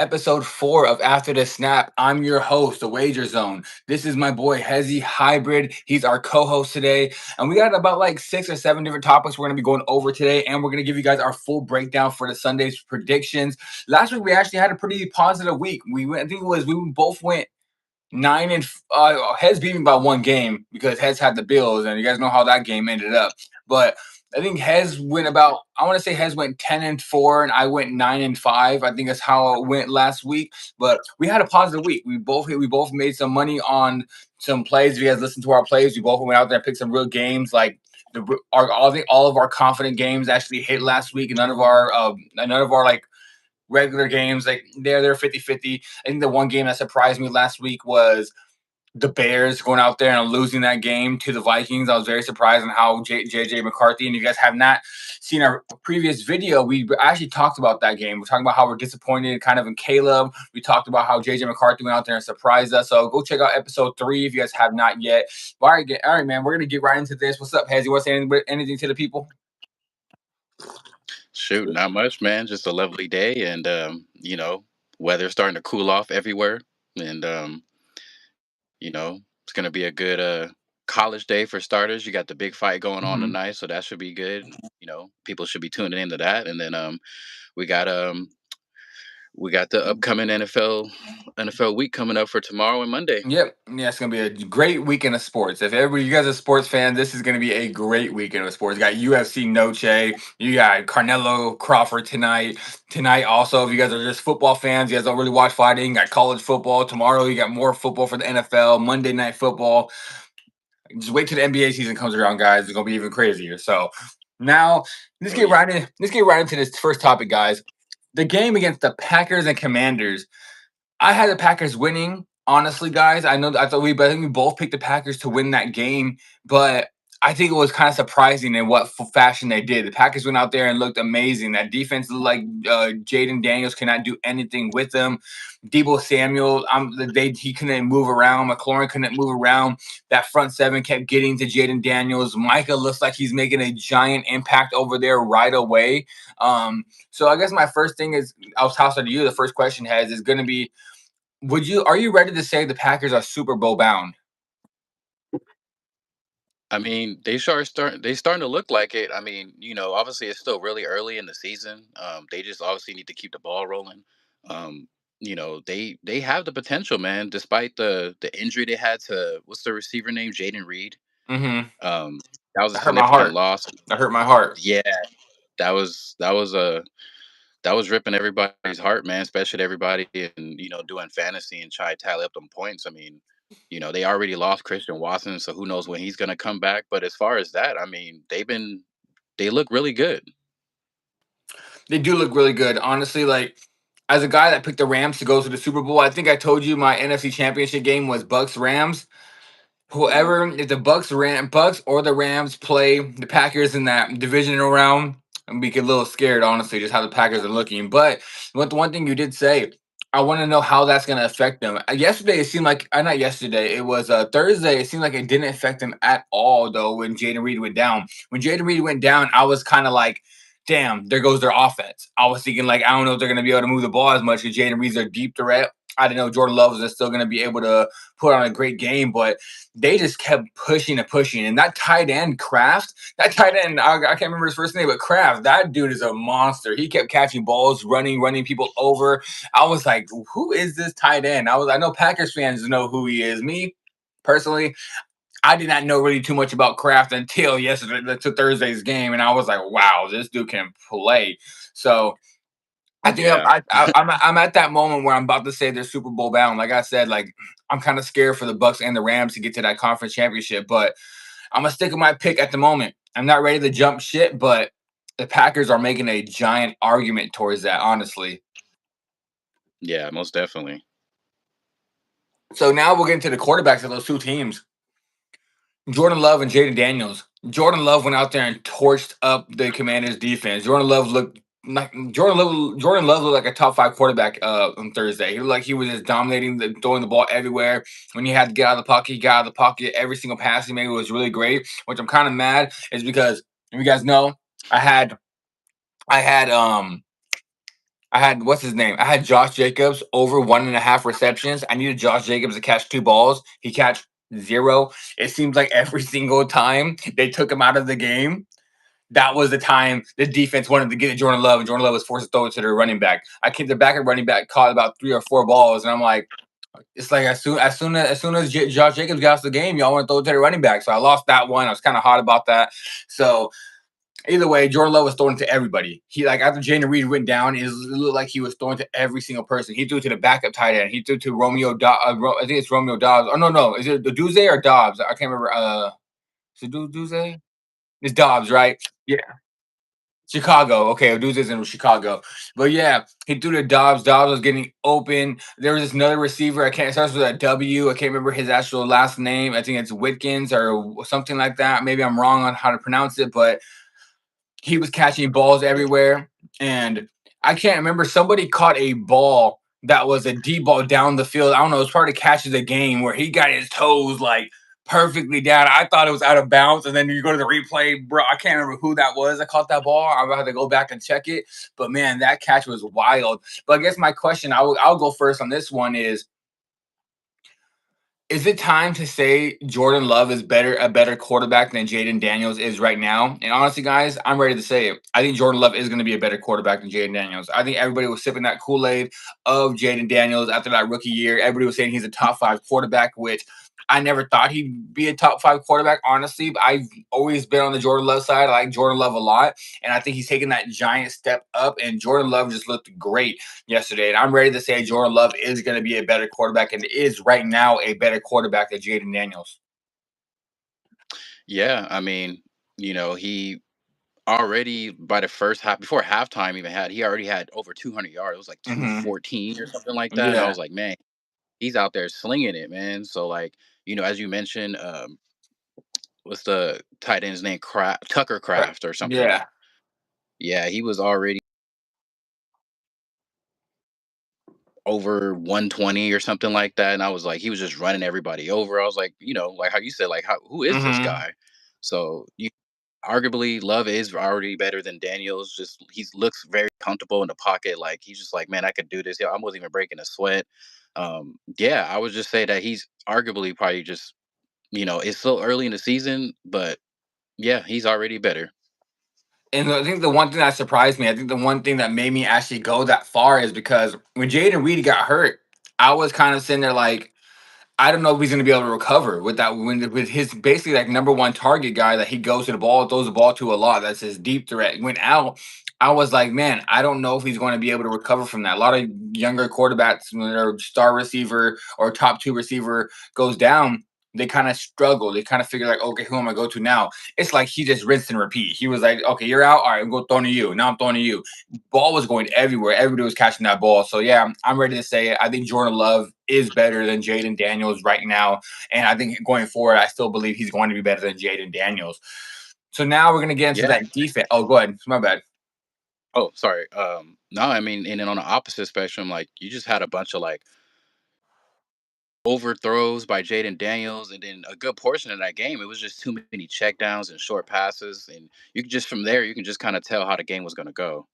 episode 4 of After the Snap. I'm your host, The Wager Zone. This is my boy Hezi Hybrid. He's our co-host today, and we got about like 6 or 7 different topics we're going to be going over today, and we're going to give you guys our full breakdown for the Sunday's predictions. Last week we actually had a pretty positive week. I think it was we both went 9 and Hez beat me by one game because Hez had the Bills, and you guys know how that game ended up. But I think Hez went about. I want to say Hez went 10-4, and I went 9-5. I think that's how it went last week. But we had a positive week. We both made some money on some plays. If you guys listen to our plays, we both went out there and picked some real games. Like I think all of our confident games actually hit last week, and none of our like regular games, like they're 50-50. I think the one game that surprised me last week was the Bears going out there and losing that game to the Vikings. I was very surprised on how JJ McCarthy, and you guys have not seen our previous video, we actually talked about that game. We're talking about how we're disappointed kind of in Caleb. We talked about how JJ McCarthy went out there and surprised us. So go check out episode 3 if you guys have not yet. All right, man, we're going to get right into this. What's up, Hez? You want to say anything to the people? Shoot, not much, man. Just a lovely day, and weather's starting to cool off everywhere, and it's gonna be a good college day for starters. You got the big fight going on Mhm. tonight, so that should be good. People should be tuning into that, and then we got um we got the upcoming NFL week coming up for tomorrow and Monday. Yep. Yeah, it's gonna be a great weekend of sports. If everybody, you guys are sports fans, this is gonna be a great weekend of sports. You got UFC Noche, you got Carnelo Crawford tonight. Tonight, also, if you guys are just football fans, you guys don't really watch fighting, got college football. Tomorrow, you got more football for the NFL, Monday night football. Just wait till the NBA season comes around, guys. It's gonna be even crazier. So now let's Oh get yeah. right in. Let's get right into this first topic, guys. The game against the Packers and Commanders. I had the Packers winning. Honestly, guys, I think we both picked the Packers to win that game, but I think it was kind of surprising in what fashion they did. The Packers went out there and looked amazing. That defense looked like Jayden Daniels cannot do anything with them. Debo Samuel, he couldn't move around. McLaurin couldn't move around. That front seven kept getting to Jayden Daniels. Micah looks like he's making a giant impact over there right away. So I guess my first thing is, I'll toss it to you. The first question is going to be, are you ready to say the Packers are Super Bowl bound? I mean, they starting to look like it. I mean, obviously it's still really early in the season. They just obviously need to keep the ball rolling. Um, they have the potential, man, despite the injury they had to what's the receiver name? Jaden Reed. Mm-hmm. Um, that was a That hurt my significant heart. loss. That hurt my heart. Yeah, that was ripping everybody's heart, man, especially everybody and doing fantasy and try to tally up them points. I mean, they already lost Christian Watson, so who knows when he's gonna come back. But as far as that, I mean, they look really good. They do look really good, honestly. Like, as a guy that picked the Rams to go to the Super Bowl, I think I told you my NFC Championship game was Bucks Rams. Whoever, if the Bucks or the Rams play the Packers in that divisional round, I'm be a little scared, honestly, just how the Packers are looking. But the one thing you did say, I want to know how that's going to affect them. Yesterday, it seemed like, not yesterday, it was Thursday. It seemed like it didn't affect them at all, though, when Jayden Reed went down. When Jayden Reed went down, I was kind of like, damn, there goes their offense. I was thinking, like, I don't know if they're going to be able to move the ball as much because Jayden Reed's their deep threat. I didn't know Jordan Love was still going to be able to put on a great game, but they just kept pushing and pushing. And that tight end, Kraft, I can't remember his first name, but Kraft, that dude is a monster. He kept catching balls, running people over. I was like, who is this tight end? I know Packers fans know who he is. Me, personally, I did not know really too much about Kraft until yesterday, to Thursday's game. And I was like, wow, this dude can play. So I think Yeah, I'm at that moment where I'm about to say they're Super Bowl bound. Like I said, like I'm kind of scared for the Bucks and the Rams to get to that conference championship, but I'm gonna stick with my pick at the moment. I'm not ready to jump shit, but the Packers are making a giant argument towards that, honestly. yeah, most definitely. So now we'll get into the quarterbacks of those two teams. Jordan Love and Jayden Daniels. Jordan Love went out there and torched up the Commanders' defense. Jordan Love looked like a top 5 quarterback on Thursday. He looked like he was just dominating, throwing the ball everywhere. When he had to get out of the pocket, he got out of the pocket. Every single pass he made was really great. Which I'm kind of mad is because, if you guys know, I had I had what's his name? I had Josh Jacobs over 1.5 receptions. I needed Josh Jacobs to catch 2 balls. He catch zero. It seems like every single time they took him out of the game, that was the time the defense wanted to get to Jordan Love, and Jordan Love was forced to throw it to their running back. I came the backup running back caught about 3 or 4 balls, and I'm like, it's like as soon as Josh Jacobs got out of the game, y'all want to throw it to the running back. So I lost that one. I was kind of hot about that. So either way, Jordan Love was throwing to everybody. He like after Jayden Reed went down, it looked like he was throwing to every single person. He threw to the backup tight end. He threw to I think it's Romeo Dobbs. Oh no, is it Duze or Dobbs? I can't remember. Is it Duze? It's Dobbs, right? Yeah, Chicago. Okay, Duze is in Chicago. But yeah, he threw to Dobbs. Dobbs was getting open. There was this another receiver. I can't. It starts with a W. I can't remember his actual last name. I think it's Whitkins or something like that. Maybe I'm wrong on how to pronounce it, but he was catching balls Yeah. everywhere. And I can't remember. Somebody caught a ball that was a deep ball down the field. I don't know. It was part of catch of the game where he got his toes like perfectly down. I thought it was out of bounds. And then you go to the replay, bro. I can't remember who that was that caught that ball. I'm about to go back and check it. But man, that catch was wild. But I guess my question, I'll go first on this one is it time to say Jordan Love is a better quarterback than Jayden Daniels is right now? And honestly, guys, I'm ready to say it. I think Jordan Love is going to be a better quarterback than Jayden Daniels. I think everybody was sipping that Kool-Aid of Jayden Daniels after that rookie year. Everybody was saying he's a top 5 quarterback, which I never thought he'd be a top 5 quarterback, honestly. But I've always been on the Jordan Love side. I like Jordan Love a lot. And I think he's taken that giant step up. And Jordan Love just looked great yesterday. And I'm ready to say Jordan Love is going to be a better quarterback and is right now a better quarterback than Jayden Daniels. Yeah, I mean, he already by the first half, before halftime even had, he already had over 200 yards. It was like Hmm. 214 or something like that. And I Yeah. was like, man, he's out there slinging it, man. So like, as you mentioned, what's the tight end's name? Tucker Right. Craft or something. Yeah. Yeah, he was already over 120 or something like that. And I was like, he was just running everybody over. I was like, like how you said, like, who is this Hmm. guy? So arguably Love is already better than Daniels. Just he looks very comfortable in the pocket. Like he's just like, man, I could do this. Yeah, I wasn't even breaking a sweat. Yeah, I would just say that he's arguably probably just, it's still early in the season, but yeah, he's already better. And I think the one thing that surprised me, I think the one thing that made me actually go that far is because when Jayden Reed got hurt, I was kind of sitting there like, I don't know if he's going to be able to recover with that with his basically like number 1 target guy that he goes to the ball, throws the ball to a lot. That's his deep threat. Went out. I was like, man, I don't know if he's going to be able to recover from that. A lot of younger quarterbacks, when their star receiver or top 2 receiver goes down, they kind of struggle. They kind of figure like, okay, who am I go to now? It's like he just rinsed and repeat. He was like, okay, you're out. All right, I'm going to throw to you. Now I'm throwing to you. Ball was going everywhere. Everybody was catching that ball. So yeah, I'm ready to say it. I think Jordan Love is better than Jayden Daniels right now, and I think going forward, I still believe he's going to be better than Jayden Daniels. So now we're gonna get into Yeah. that defense. Oh, go ahead. It's my bad. Oh, sorry. No, I mean, and then on the opposite spectrum, like you just had a bunch of like overthrows by Jaden Daniels, and then a good portion of that game, it was just too many checkdowns and short passes, and you can just from there, you can just kind of tell how the game was going to go.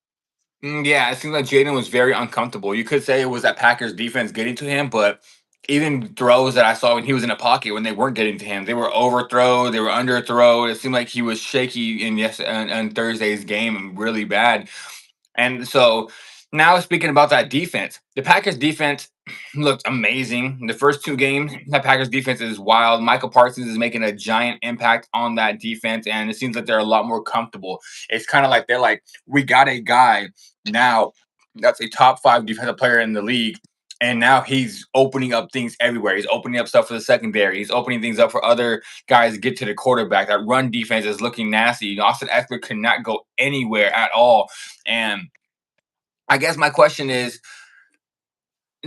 Yeah, it seemed like Jaden was very uncomfortable. You could say it was that Packers defense getting to him, but even throws that I saw when he was in a pocket when they weren't getting to him, they were overthrow, they were underthrow. It seemed like he was shaky in on Thursday's game, really bad. And so now speaking about that defense, the Packers defense looked amazing. The first 2 games, that Packers defense is wild. Michael Parsons is making a giant impact on that defense, and it seems like they're a lot more comfortable. It's kind of like they're like, we got a guy now that's a top 5 defensive player in the league. And now he's opening up things everywhere. He's opening up stuff for the secondary. He's opening things up for other guys to get to the quarterback. That run defense is looking nasty. Austin Eckler could not go anywhere at all. And I guess my question is,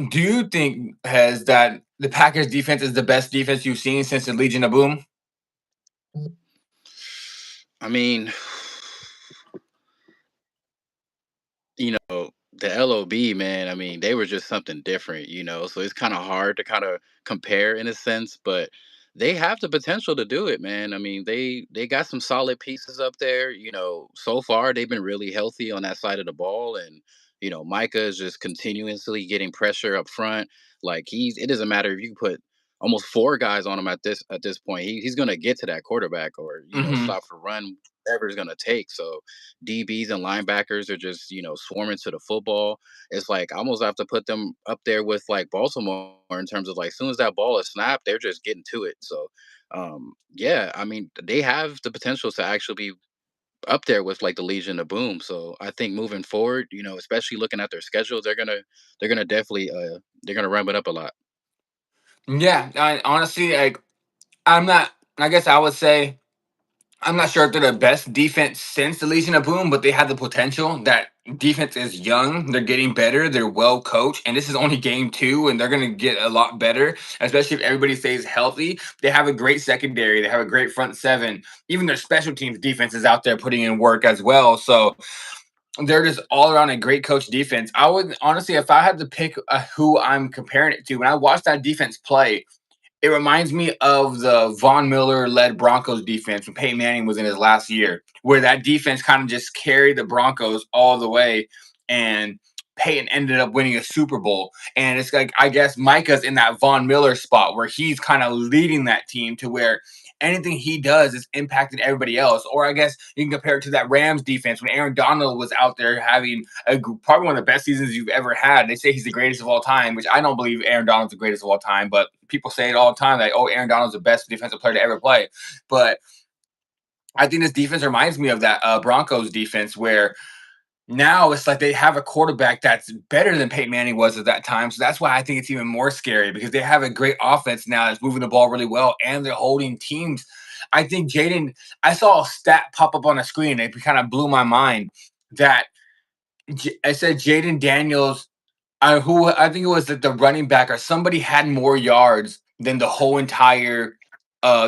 do you think has that the Packers defense is the best defense you've seen since the Legion of Boom? I mean, the LOB, man, I mean, they were just something different, so it's kind of hard to kind of compare in a sense, but they have the potential to do it, man. I mean, they got some solid pieces up there, so far they've been really healthy on that side of the ball, and Micah is just continuously getting pressure up front. Like it doesn't matter if you put almost four guys on him at this point. He's gonna get to that quarterback or Hmm. stop for run, whatever it's gonna take. So DBs and linebackers are just swarming to the football. It's like I almost have to put them up there with like Baltimore in terms of like as soon as that ball is snapped, they're just getting to it. So yeah, I mean they have the potential to actually be up there with like the Legion of Boom. So I think moving forward, especially looking at their schedule, they're gonna definitely they're gonna ramp it up a lot. Yeah, honestly, like I'm not. I guess I would say I'm not sure if they're the best defense since the Legion of Boom, but they have the potential. That defense is young. They're getting better. They're well coached, and this is only game two, and they're going to get a lot better, especially if everybody stays healthy. They have a great secondary. They have a great front seven. Even their special teams defense is out there putting in work as well. So they're just all around a great coach defense. I would honestly, if I had to pick who I'm comparing it to, when I watched that defense play, it reminds me of the Von Miller led Broncos defense when Peyton Manning was in his last year, where that defense kind of just carried the Broncos all the way, and Peyton ended up winning a Super Bowl. And it's like, I guess Micah's in that Von Miller spot where he's kind of leading that team to where anything he does is impacting everybody else. Or I guess you can compare it to that Rams defense when Aaron Donald was out there having probably one of the best seasons you've ever had. They say he's the greatest of all time, which I don't believe Aaron Donald's the greatest of all time, but people say it all the time, like, oh, Aaron Donald's the best defensive player to ever play. But I think this defense reminds me of that Broncos defense where now it's like they have a quarterback that's better than Peyton Manning was at that time. So that's why I think it's even more scary because they have a great offense now that's moving the ball really well and they're holding teams. I think I saw a stat pop up on the screen. It kind of blew my mind that I said Jayden Daniels who I think it was that the running back or somebody had more yards than the whole entire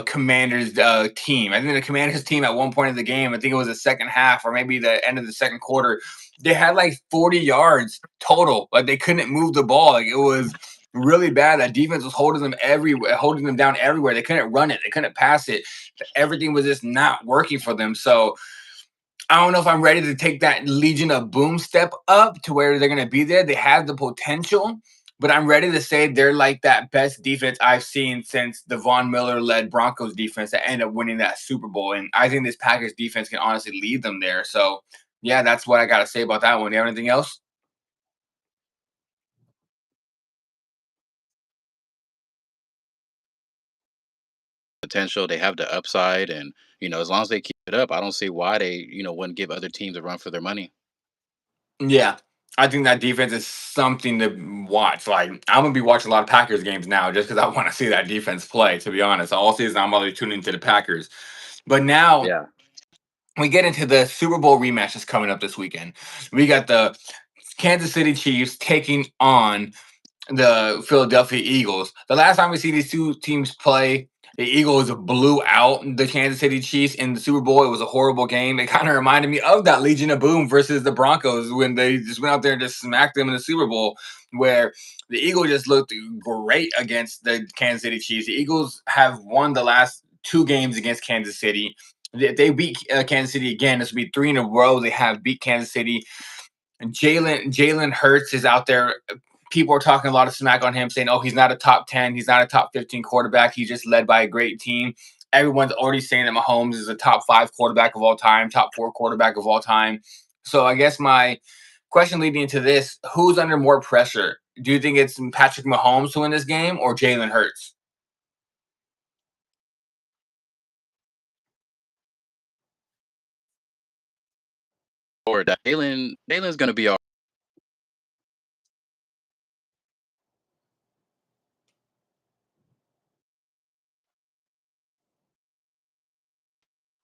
Commanders team. I think the Commanders team at one point in the game, I think it was the second half or maybe the end of the second quarter, they had like 40 yards total. Like they couldn't move the ball. Like it was really bad. That defense was holding them everywhere, holding them down everywhere. They couldn't run it. They couldn't pass it. Everything was just not working for them. So I don't know if I'm ready to take that Legion of Boom step up to where they're going to be there. They have the potential, but I'm ready to say they're like that best defense I've seen since the Von Miller led Broncos defense that ended up winning that Super Bowl. And I think this Packers defense can honestly lead them there. So, yeah, that's what I got to say about that one. Do you have anything else? Potential, they have the upside, and as long as they keep it up, I don't see why they wouldn't give other teams a run for their money. Yeah. I think that defense is something to watch. Like, I'm going to be watching a lot of Packers games now just because I want to see that defense play, to be honest. All season, I'm always tuning into the Packers. But now Yeah. we get into the Super Bowl rematch that's coming up this weekend. We got the Kansas City Chiefs taking on the Philadelphia Eagles. The last time we see these two teams play, the Eagles blew out the Kansas City Chiefs in the Super Bowl. It was a horrible game. It kind of reminded me of that Legion of Boom versus the Broncos when they just went out there and just smacked them in the Super Bowl, where the Eagles just looked great against the Kansas City Chiefs. The Eagles have won the last two games against Kansas City. If they beat Kansas City again, this will be three in a row. They have beat Kansas City. And Jalen Hurts is out there. People are talking a lot of smack on him, saying, "Oh, he's not a top 10, he's not a top 15 quarterback. He's just led by a great team." Everyone's already saying that Mahomes is a top five quarterback of all time, top four quarterback of all time. So I guess my question leading into this: who's under more pressure? Do you think it's Patrick Mahomes to win this game or Jalen Hurts? Or that Jalen's gonna be all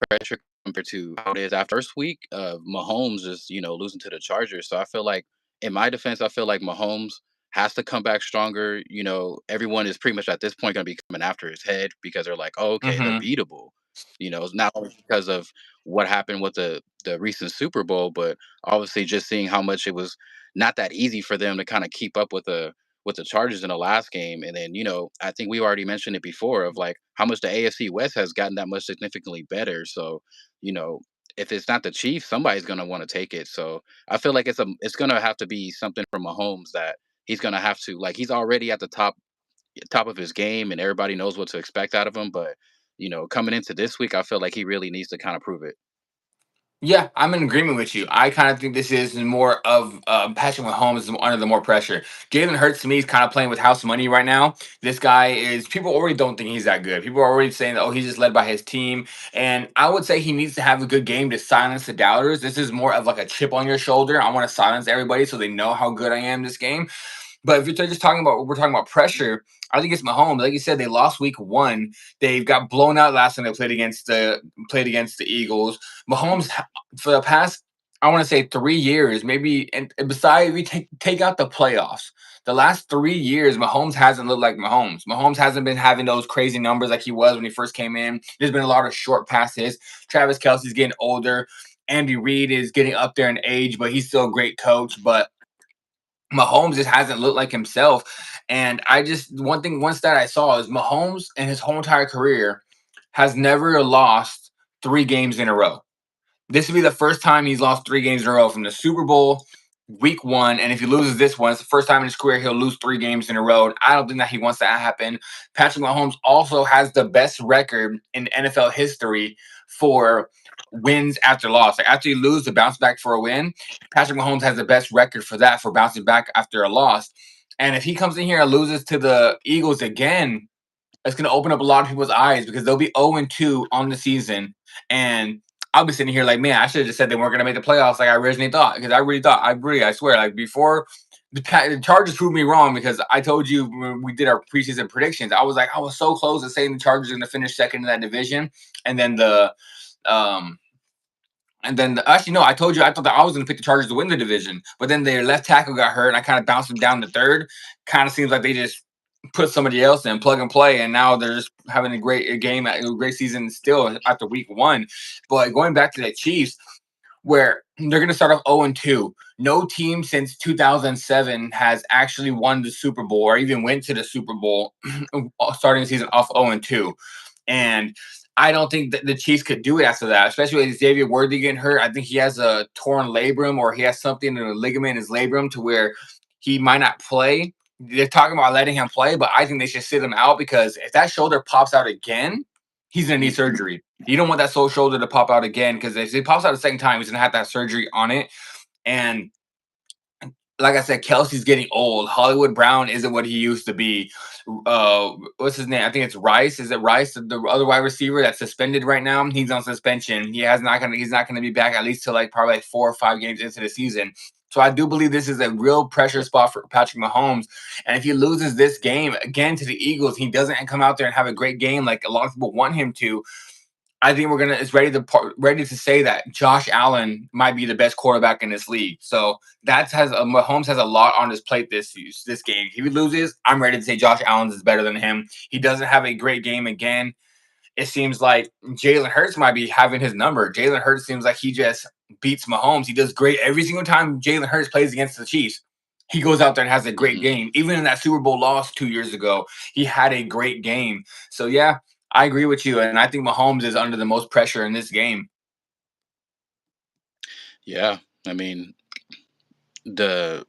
pressure compared to how it is after first week of Mahomes just, losing to the Chargers. So I feel like in my defense, I feel like Mahomes has to come back stronger. Everyone is pretty much at this point gonna be coming after his head because they're like, oh, okay, they're Mm-hmm. beatable. It's not only because of what happened with the recent Super Bowl, but obviously just seeing how much it was not that easy for them to kind of keep up with the Chargers in the last game. And then, I think we already mentioned it before of like how much the AFC West has gotten that much significantly better. So, you know, if it's not the Chiefs, somebody's gonna want to take it. So I feel like it's gonna have to be something from Mahomes that he's gonna have to, like, he's already at the top of his game and everybody knows what to expect out of him. But coming into this week, I feel like he really needs to kind of prove it. Yeah, I'm in agreement with you. I kind of think this is more of Patrick Mahomes is under the more pressure. Jalen Hurts to me is kind of playing with house money right now. This guy is people already don't think he's that good. People are already saying, "Oh, he's just led by his team." And I would say he needs to have a good game to silence the doubters. This is more of like a chip on your shoulder. I want to silence everybody so they know how good I am this game. But if you're just talking about we're talking about pressure, I think it's Mahomes. Like you said, they lost week one. They got blown out last time they played against the Eagles. Mahomes for the past I want to say 3 years, maybe, and besides we take out the playoffs. The last 3 years, Mahomes hasn't looked like Mahomes. Mahomes hasn't been having those crazy numbers like he was when he first came in. There's been a lot of short passes. Travis Kelsey's getting older. Andy Reid is getting up there in age, but he's still a great coach. But Mahomes just hasn't looked like himself. And one stat I saw is Mahomes in his whole entire career has never lost 3 games in a row. This would be the first time he's lost 3 games in a row from the Super Bowl, week one. And if he loses this one, it's the first time in his career he'll lose 3 games in a row. I don't think that he wants that to happen. Patrick Mahomes also has the best record in NFL history for wins after loss. Like after you lose, to bounce back for a win. Patrick Mahomes has the best record for that, for bouncing back after a loss. And if he comes in here and loses to the Eagles again, it's going to open up a lot of people's eyes because they'll be 0-2 on the season. And I'll be sitting here like, man, I should have just said they weren't going to make the playoffs like I originally thought. Because I swear, like before the Chargers proved me wrong because I told you when we did our preseason predictions, I was so close to saying the Chargers are going to finish second in that division. And then um, actually, no, I told you I thought that I was going to pick the Chargers to win the division, but then their left tackle got hurt, and I kind of bounced them down to third. Kind of seems like they just put somebody else in, plug and play, and now they're just having a great season still after week one. But going back to the Chiefs, where they're going to start off 0-2. No team since 2007 has actually won the Super Bowl or even went to the Super Bowl starting the season off 0-2. And I don't think that the Chiefs could do it after that, especially with Xavier Worthy getting hurt. I think he has a torn labrum or he has something in a ligament in his labrum to where he might not play. They're talking about letting him play, but I think they should sit him out because if that shoulder pops out again, he's going to need Mhm. surgery. You don't want that sole shoulder to pop out again because if it pops out a second time, he's going to have to have surgery on it. And like I said, Kelsey's getting old. Hollywood Brown isn't what he used to be. What's his name? I think it's Rice. Is it Rice, the other wide receiver that's suspended right now? He's on suspension. He's not gonna be back at least till like probably like 4 or 5 games into the season. So I do believe this is a real pressure spot for Patrick Mahomes. And if he loses this game again to the Eagles, he doesn't come out there and have a great game like a lot of people want him to. I think we're gonna is ready to say that Josh Allen might be the best quarterback in this league. So Mahomes has a lot on his plate this game. If he loses, I'm ready to say Josh Allen is better than him. He doesn't have a great game again. It seems like Jalen Hurts might be having his number. Jalen Hurts seems like he just beats Mahomes. He does great every single time Jalen Hurts plays against the Chiefs. He goes out there and has a great Mhm. game. Even in that Super Bowl loss 2 years ago, he had a great game. So yeah, I agree with you, and I think Mahomes is under the most pressure in this game. Yeah, I mean, the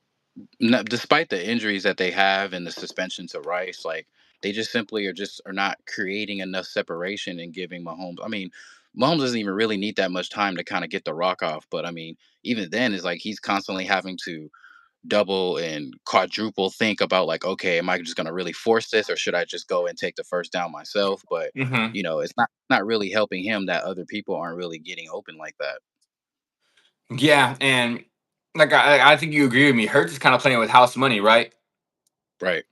despite the injuries that they have and the suspension to Rice, like, they just simply are not creating enough separation and giving Mahomes. I mean, Mahomes doesn't even really need that much time to kind of get the rock off. But I mean, even then, it's like he's constantly having to double and quadruple think about, like, okay, am I just going to really force this, or should I just go and take the first down myself? But Hmm. it's not really helping him that other people aren't really getting open like that. Yeah, and like I think you agree with me. Hurts is kind of playing with house money, right? Right.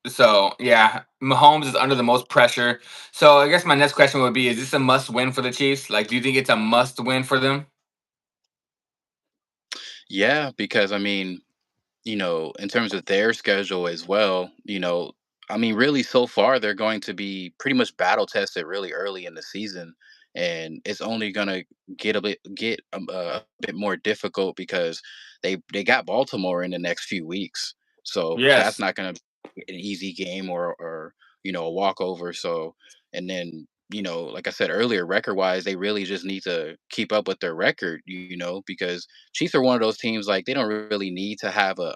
So yeah, Mahomes is under the most pressure. So I guess my next question would be: is this a must win for the Chiefs? Like, do you think it's a must win for them? Yeah, because I mean, in terms of their schedule as well, I mean, really, so far they're going to be pretty much battle tested really early in the season, and it's only going to get a bit more difficult because they got Baltimore in the next few weeks, so that's Yes. not going to be an easy game or a walkover. So, and then like I said earlier, record wise, they really just need to keep up with their record, because Chiefs are one of those teams like they don't really need to have a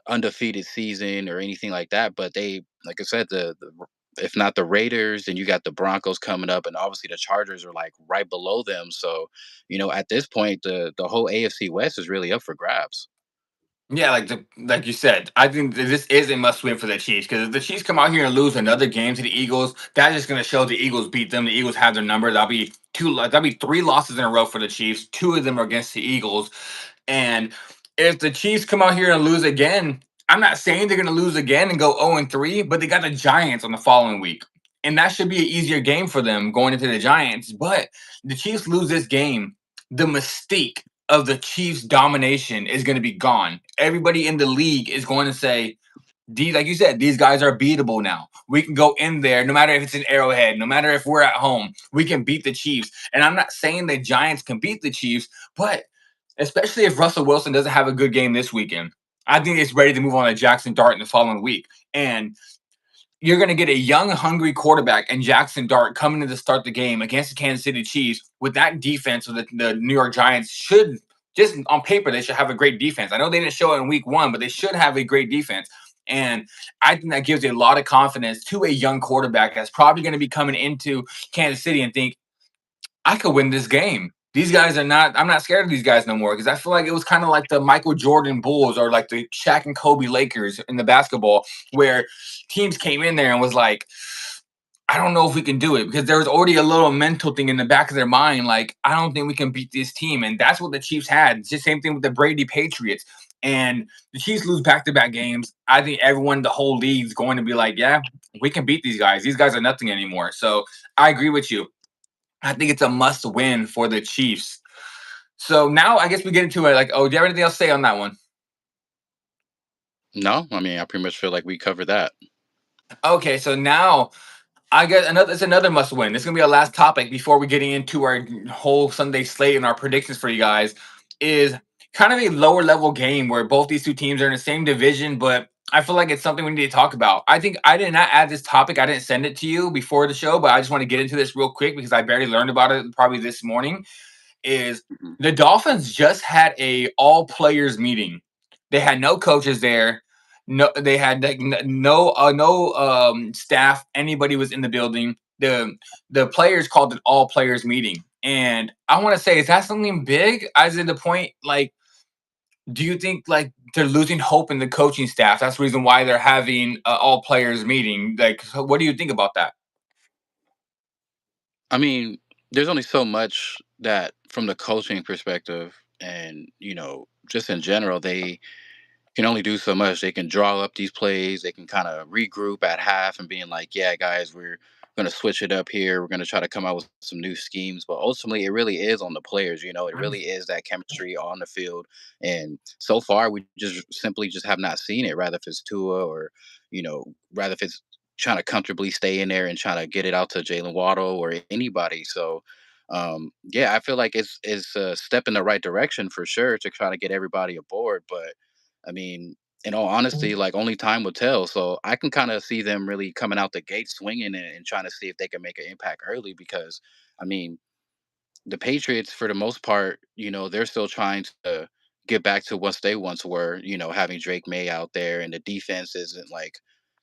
undefeated season or anything like that. But they, like I said, if not the Raiders, then you got the Broncos coming up, and obviously the Chargers are like right below them. So, at this point, the whole AFC West is really up for grabs. Yeah, like you said, I think that this is a must win for the Chiefs because if the Chiefs come out here and lose another game to the Eagles, that's just going to show the Eagles beat them. The Eagles have their number. That'll be three losses in a row for the Chiefs. Two of them are against the Eagles. And if the Chiefs come out here and lose again, I'm not saying they're going to lose again and go 0-3, but they got the Giants on the following week. And that should be an easier game for them going into the Giants. But the Chiefs lose this game, the mystique of the Chiefs' domination is going to be gone. Everybody in the league is going to say, these, like you said, these guys are beatable now. We can go in there, no matter if it's an Arrowhead, no matter if we're at home, we can beat the Chiefs. And I'm not saying the Giants can beat the Chiefs, but especially if Russell Wilson doesn't have a good game this weekend, I think it's ready to move on to Jackson Dart in the following week. And you're going to get a young, hungry quarterback and Jackson Dart coming in to start the game against the Kansas City Chiefs with that defense. So the New York Giants should, just on paper, they should have a great defense. I know they didn't show it in week one, but they should have a great defense. And I think that gives a lot of confidence to a young quarterback that's probably going to be coming into Kansas City and think, I could win this game. These guys are not, I'm not scared of these guys no more because I feel like it was kind of like the Michael Jordan Bulls or like the Shaq and Kobe Lakers in the basketball where teams came in there and was like, I don't know if we can do it because there was already a little mental thing in the back of their mind. Like, I don't think we can beat this team. And that's what the Chiefs had. It's the same thing with the Brady Patriots. And the Chiefs lose back to back games. I think everyone, the whole league's going to be like, yeah, we can beat these guys. These guys are nothing anymore. So I agree with you. I think it's a must win for the Chiefs. So now I guess we get into it. Like, oh, do you have anything else to say on that one? No, I mean I pretty much feel like we covered that. Okay, so now I guess another it's another must win. This is gonna be our last topic before we getting into our whole Sunday slate and our predictions for you guys. Is kind of a lower level game where both these two teams are in the same division, but I feel like it's something we need to talk about. I think I did not add this topic. I didn't send it to you before the show, but I just want to get into this real quick because I barely learned about it probably this morning. Is Mhm. the Dolphins just had a all players meeting. They had no coaches there. No, they had like no staff. Anybody was in the building. The players called it all players meeting. And I want to say, is that something big? As in the point, like, do you think like they're losing hope in the coaching staff? That's the reason why they're having all players meeting. Like, so what do you think about that? I mean, there's only so much that from the coaching perspective, and just in general, they can only do so much. They can draw up these plays. They can kind of regroup at half and being like, "Yeah, guys, we're going to switch it up here. We're going to try to come out with some new schemes." But ultimately, it really is on the players. It really is that chemistry on the field. And so far, we just simply just have not seen it. Rather if it's Tua or, rather if it's trying to comfortably stay in there and trying to get it out to Jalen Waddle or anybody. So. Yeah, I feel like it's a step in the right direction for sure to try to get everybody aboard, but I mean, in all honesty, like only time will tell. So I can kind of see them really coming out the gate swinging and trying to see if they can make an impact early because, I mean, the Patriots, for the most part, they're still trying to get back to what they once were, having Drake May out there and the defense isn't like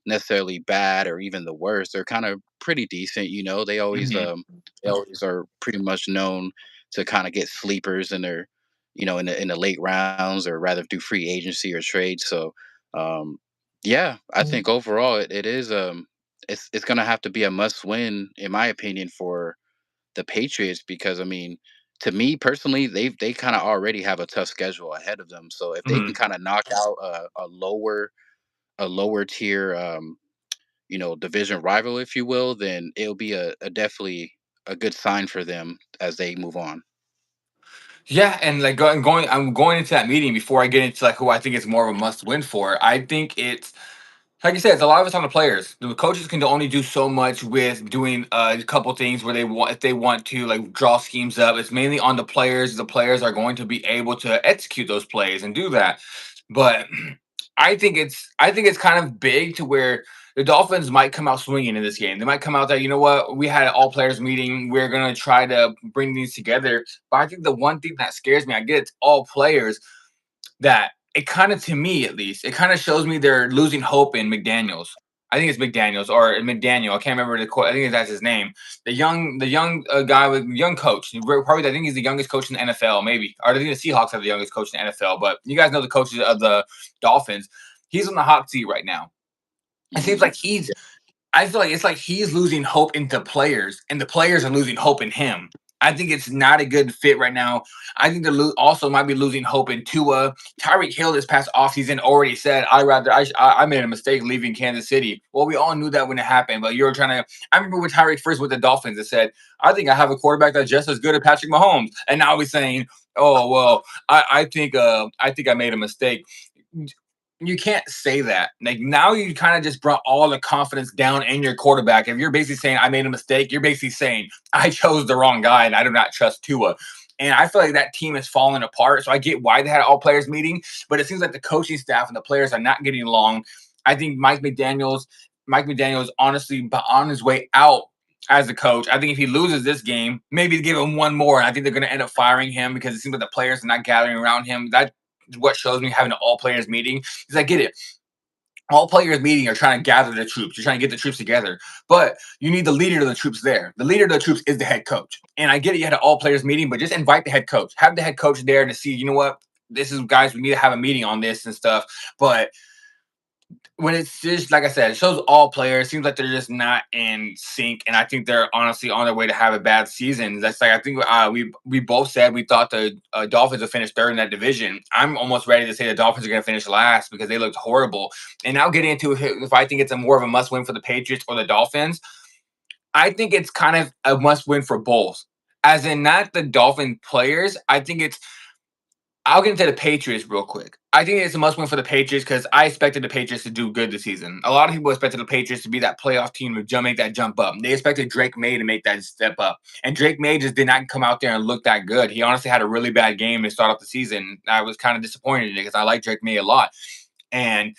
necessarily bad or even the worst. They're kind of pretty decent, Mhm. they always are pretty much known to kind of get sleepers in their, in the late rounds or rather do free agency or trade. So um yeah, I think overall it is it's gonna have to be a must win in my opinion for the Patriots because I mean, to me personally, they kind of already have a tough schedule ahead of them. So if they can Mhm. kind of knock out a lower tier division rival, if you will, then it'll be a definitely a good sign for them as they move on. Yeah, and like I'm going into that meeting before I get into like who I think is more of a must win for. I think it's like you said, it's a lot of it's on the players. The coaches can only do so much with doing a couple things where they want if they want to like draw schemes up. It's mainly on the players. The players are going to be able to execute those plays and do that. But I think it's kind of big to where the Dolphins might come out swinging in this game. They might come out there, you know what? We had an all players meeting. We're gonna try to bring these together. But I think the one thing that scares me, I get it's all players, that it kind of, to me at least, it kind of shows me they're losing hope in McDaniels. I think it's McDaniels or McDaniel. I can't remember the quote. I think that's his name. The young guy with young coach. Probably, I think he's the youngest coach in the NFL. Maybe, or I think the Seahawks have the youngest coach in the NFL. But you guys know the coaches of the Dolphins. He's on the hot seat right now. It seems Hmm. like he's I feel like it's like he's losing hope into players, and the players are losing hope in him. I think it's not a good fit right now. I think also might be losing hope in Tua. Tyreek Hill this past offseason already said, I made a mistake leaving Kansas City." Well, we all knew that when it happened, but you were trying to. I remember when Tyreek first with the Dolphins, it said, "I think I have a quarterback that's just as good as Patrick Mahomes," and now he's saying, "Oh well, I think I made a mistake." You can't say that. Like, now you kind of just brought all the confidence down in your quarterback. If you're basically saying I made a mistake, you're basically saying I chose the wrong guy and I do not trust Tua. And I feel like that team is falling apart. So I get why they had all players meeting, but it seems like the coaching staff and the players are not getting along. I think Mike McDaniel's honestly on his way out as a coach. I think if he loses this game, maybe give him one more. And I think they're going to end up firing him because it seems like the players are not gathering around him. That what shows me having an all players meeting, because I get it. All players meeting are trying to gather the troops. You're trying to get the troops together, but you need the leader of the troops there. The leader of the troops is the head coach. And I get it, you had an all players meeting, but just invite the head coach. Have the head coach there to see, you know what, this is guys, we need to have a meeting on this and stuff. But when it's just like I said, it shows all players. Seems like they're just not in sync, and I think they're honestly on their way to have a bad season. That's like I think we both said we thought the Dolphins would finish third in that division. I'm almost ready to say the Dolphins are going to finish last because they looked horrible. And now getting into if I think it's a more of a must win for the Patriots or the Dolphins, I think it's kind of a must win for both. As in, not the Dolphin players. I'll get into the Patriots real quick. I think it's a must win for the Patriots because I expected the Patriots to do good this season. A lot of people expected the Patriots to be that playoff team to make that jump up. They expected Drake May to make that step up. And Drake May just did not come out there and look that good. He honestly had a really bad game to start off the season. I was kind of disappointed in it because I like Drake May a lot. And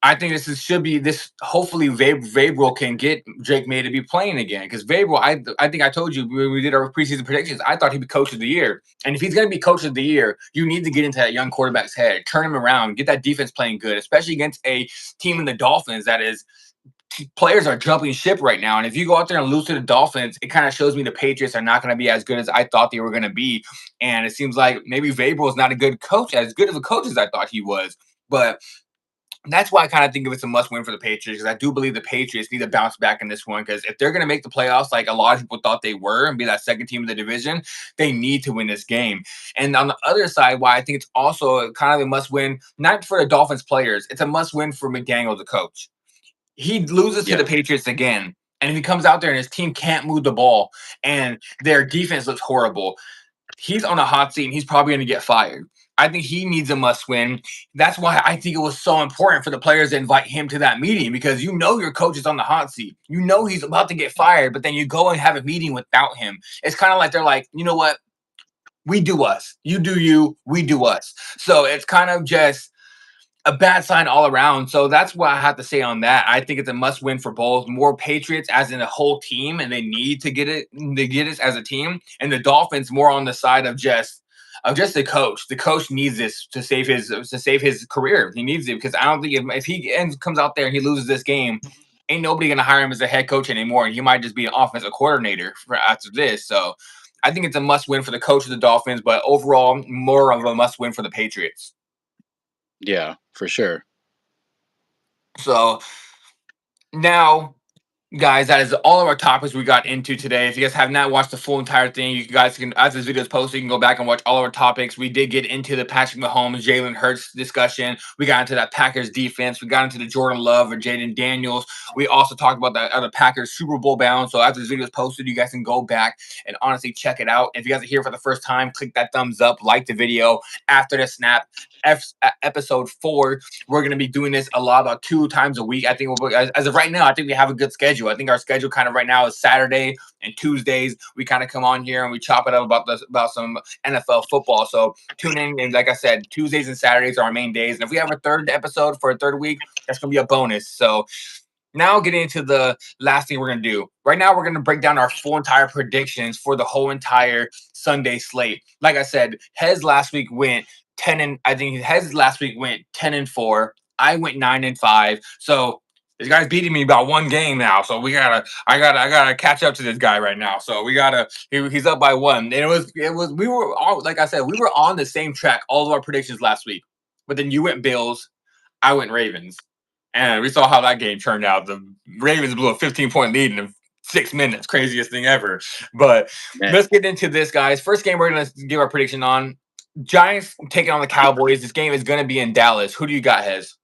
I think should be this. Hopefully, Vrabel can get Drake May to be playing again because Vrabel. I think I told you when we did our preseason predictions. I thought he'd be coach of the year, and if he's going to be coach of the year, you need to get into that young quarterback's head, turn him around, get that defense playing good, especially against a team in the Dolphins that is players are jumping ship right now. And if you go out there and lose to the Dolphins, it kind of shows me the Patriots are not going to be as good as I thought they were going to be. And it seems like maybe Vrabel is not a good coach, as good of a coach as I thought he was, but that's why I kind of think of it's a must win for the Patriots because I do believe the Patriots need to bounce back in this one because if they're going to make the playoffs like a lot of people thought they were and be that second team of the division, they need to win this game. And on the other side, why I think it's also kind of a must win, not for the Dolphins players, it's a must win for McDaniel, the coach. He loses to the Yeah. Patriots again. And if he comes out there and his team can't move the ball and their defense looks horrible, he's on a hot seat and he's probably going to get fired. I think he needs a must win. That's why I think it was so important for the players to invite him to that meeting because you know your coach is on the hot seat. You know he's about to get fired, but then you go and have a meeting without him. It's kind of like they're like, you know what? We do us. You do you. We do us. So it's kind of just a bad sign all around. So that's what I have to say on that. I think it's a must win for both. More Patriots as in a whole team, and they need to get it. They get it as a team, and the Dolphins more on the side of just the coach. The coach needs this to save his career. He needs it because I don't think if he comes out there and he loses this game, ain't nobody gonna hire him as a head coach anymore, and he might just be an offensive coordinator for after this. So. I think it's a must win for the coach of the Dolphins, but overall, more of a must win for the Patriots. Yeah, for sure. So now, guys, that is all of our topics we got into today. If you guys have not watched the full entire thing, you guys can, as this video is posted, you can go back and watch all of our topics. We did get into the Patrick Mahomes, Jalen Hurts discussion. We got into that Packers defense. We got into the Jordan Love or Jayden Daniels. We also talked about the other Packers Super Bowl bound. So after this video is posted, you guys can go back and honestly check it out. If you guys are here for the first time, click that thumbs up, like the video. After the snap, episode 4, we're going to be doing this a lot, about 2 times a week. I think as of right now, I think we have a good schedule. schedule. I think our schedule kind of right now is Saturday and Tuesdays. We kind of come on here and we chop it up about some NFL football. So tune in, and like I said, Tuesdays and Saturdays are our main days. And if we have a third episode for a third week, that's gonna be a bonus. So now getting into the last thing we're gonna do. Right now, we're gonna break down our full entire predictions for the whole entire Sunday slate. Like I said, Hez last week went 10 and I think Hez last week went 10-4. I went 9-5. So this guy's beating me about one game now. So I gotta catch up to this guy right now. So he's up by one. And it was we were all like I said, we were on the same track, all of our predictions last week. But then you went Bills, I went Ravens. And we saw how that game turned out. The Ravens blew a 15-point lead in 6 minutes. Craziest thing ever. But Man. let's get into this, guys. First game we're going to give our prediction on. Giants taking on the Cowboys. This game is going to be in Dallas. Who do you got, Hez?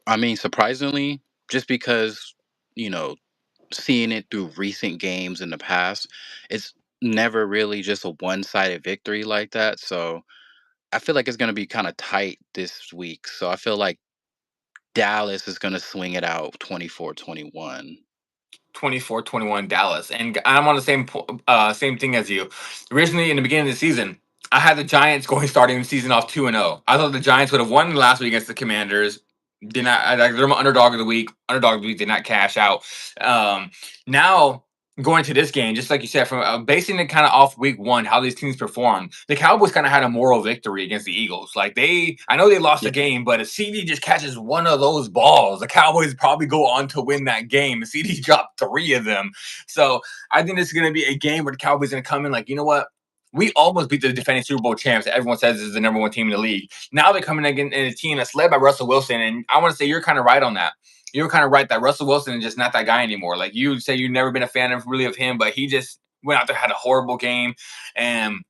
I mean, surprisingly, just because, you know, seeing it through recent games in the past, it's never really just a one-sided victory like that. So I feel like it's going to be kind of tight this week. So I feel like Dallas is going to swing it out 24-21. 24-21 Dallas. And I'm on the same thing as you. Originally, in the beginning of the season, I had the Giants going starting the season off 2-0. I thought the Giants would have won last week against the Commanders. Did not. They're my underdog of the week. Underdog of the week did not cash out. Now going to this game, just like you said, from basing it kind of off week one, how these teams performed, the Cowboys kind of had a moral victory against the Eagles. Like I know they lost the Yeah. game, but if CD just catches one of those balls, the Cowboys probably go on to win that game. CD dropped three of them, so I think this is going to be a game where the Cowboys are going to come in like, you know what? We almost beat the defending Super Bowl champs. Everyone says is the number one team in the league. Now they're coming in a team that's led by Russell Wilson, and I want to say you're kind of right on that. You're kind of right that Russell Wilson is just not that guy anymore. Like you say, you've never been a fan of him, but he just went out there, had a horrible game, and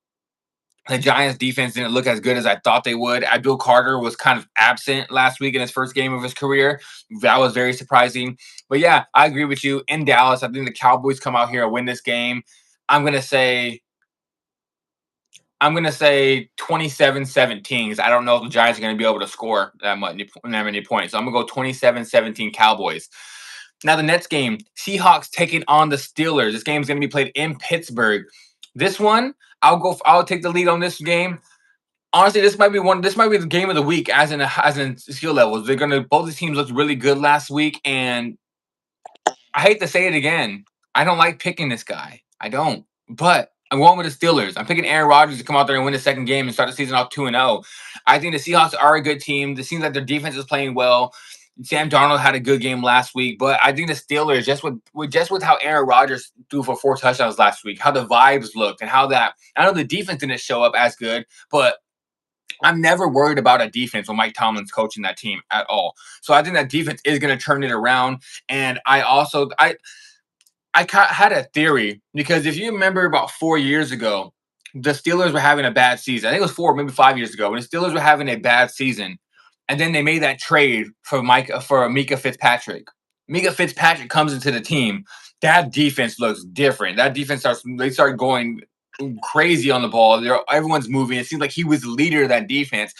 the Giants defense didn't look as good as I thought they would. Abdul Carter was kind of absent last week in his first game of his career. That was very surprising. But yeah, I agree with you. In Dallas, I think the Cowboys come out here and win this game. I'm gonna say I'm gonna say 27-17 because I don't know if the Giants are gonna be able to score that many points. So I'm gonna go 27-17 Cowboys. Now the next game, Seahawks taking on the Steelers. This game is gonna be played in Pittsburgh. This one, I'll take the lead on this game. Honestly, this might be the game of the week as in skill levels. They're gonna both the teams looked really good last week, and I hate to say it again. I don't like picking this guy. I don't. But I'm going with the Steelers. I'm picking Aaron Rodgers to come out there and win the second game and start the season off 2-0. I think the Seahawks are a good team. It seems like their defense is playing well. Sam Darnold had a good game last week, but I think the Steelers, just with how Aaron Rodgers threw for 4 touchdowns last week, how the vibes looked, and how that I know the defense didn't show up as good, but I'm never worried about a defense when Mike Tomlin's coaching that team at all. So I think that defense is going to turn it around. And I had a theory because if you remember about 4 years ago, the Steelers were having a bad season. I think it was 4, maybe 5 years ago, when the Steelers were having a bad season, and then they made that trade for Mika Fitzpatrick. Mika Fitzpatrick comes into the team. That defense looks different. That defense start going crazy on the ball. Everyone's moving. It seems like he was the leader of that defense.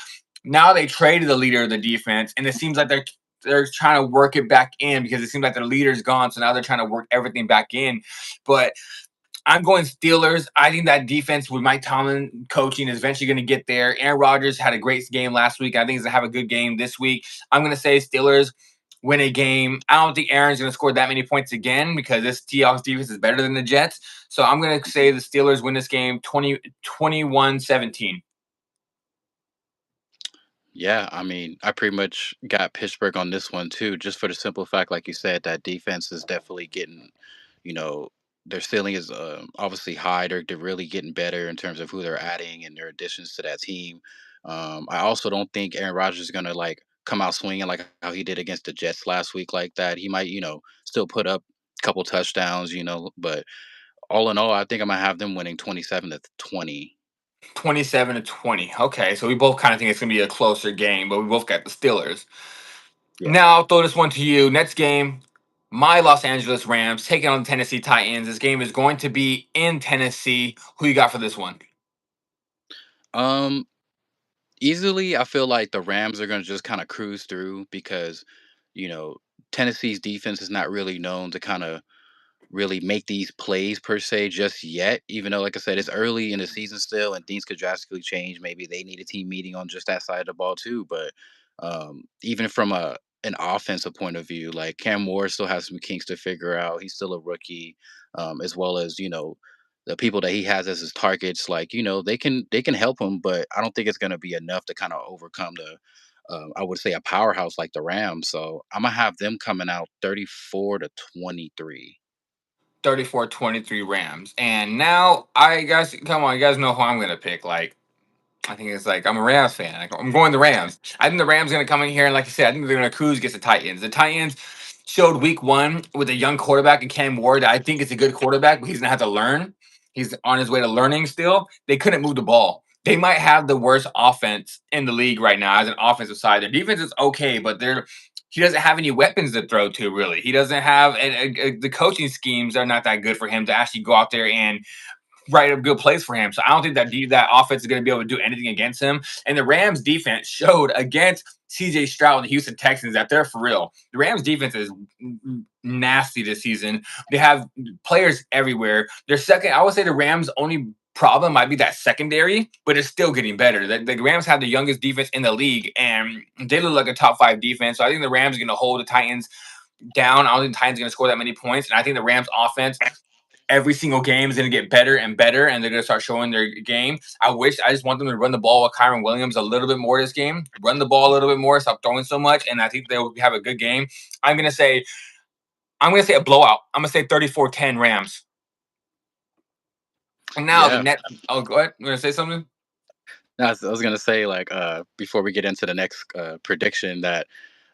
Now they traded the leader of the defense, and it seems like they're trying to work it back in because it seems like their leader's gone. So now they're trying to work everything back in. But I'm going Steelers. I think that defense with Mike Tomlin coaching is eventually going to get there. Aaron Rodgers had a great game last week. I think he's going to have a good game this week. I'm going to say Steelers win a game. I don't think Aaron's going to score that many points again because this Seahawks defense is better than the Jets. So I'm going to say the Steelers win this game 21-17. Yeah, I mean, I pretty much got Pittsburgh on this one too, just for the simple fact, like you said, that defense is definitely getting, you know, their ceiling is obviously high. They're really getting better in terms of who they're adding and their additions to that team. I also don't think Aaron Rodgers is gonna like come out swinging like how he did against the Jets last week like that. He might, still put up a couple touchdowns, but all in all, I think I'm gonna have them winning 27-20. 27-20. Okay, so we both kind of think it's going to be a closer game, but we both got the Steelers. Yeah. Now I'll throw this one to you. Next game, my Los Angeles Rams taking on the Tennessee Titans. This game is going to be in Tennessee. Who you got for this one? Um, Easily, I feel like the Rams are gonna just kind of cruise through because, you know, Tennessee's defense is not really known to kind of really make these plays per se just yet. Even though, like I said, it's early in the season still, and things could drastically change. Maybe they need a team meeting on just that side of the ball too. But even from a an offensive point of view, like Cam Ward still has some kinks to figure out. He's still a rookie, as well as the people that he has as his targets. Like they can help him, but I don't think it's going to be enough to kind of overcome the. I would say a powerhouse like the Rams. So I'm gonna have them coming out 34-23. 34-23 Rams. And now I guys come on, you guys know who I'm gonna pick. Like I think it's like I'm a Rams fan. I'm going the Rams. I think the Rams going to come in here and, like you said, I think they're going to cruise against the Titans. The Titans showed week one with a young quarterback in Cam Ward. I think it's a good quarterback, but he's going to have to learn. He's on his way to learning still. They couldn't move the ball. They might have the worst offense in the league right now as an offensive side. Their defense is okay, but he doesn't have any weapons to throw to. Really, he doesn't have the coaching schemes are not that good for him to actually go out there and right a good place for him. So I don't think that offense is going to be able to do anything against him. And the Rams defense showed against CJ Stroud and the Houston Texans that they're for real. The Rams defense is nasty this season. They have players everywhere. Their second, I would say the Rams only problem might be that secondary, but it's still getting better. The Rams have the youngest defense in the league, and they look like a top five defense. So I think the Rams are going to hold the Titans down. I don't think the Titans are going to score that many points, and I think the Rams offense every single game is going to get better and better, and they're going to start showing their game. I just want them to run the ball with Kyron Williams a little bit more this game, run the ball a little bit more, stop throwing so much, and I think they'll have a good game. I'm going to say, I'm going to say a blowout. I'm going to say 34-10 Rams. And now the Yeah. net. Oh, go ahead. You going to say something? I was gonna say like before we get into the next prediction that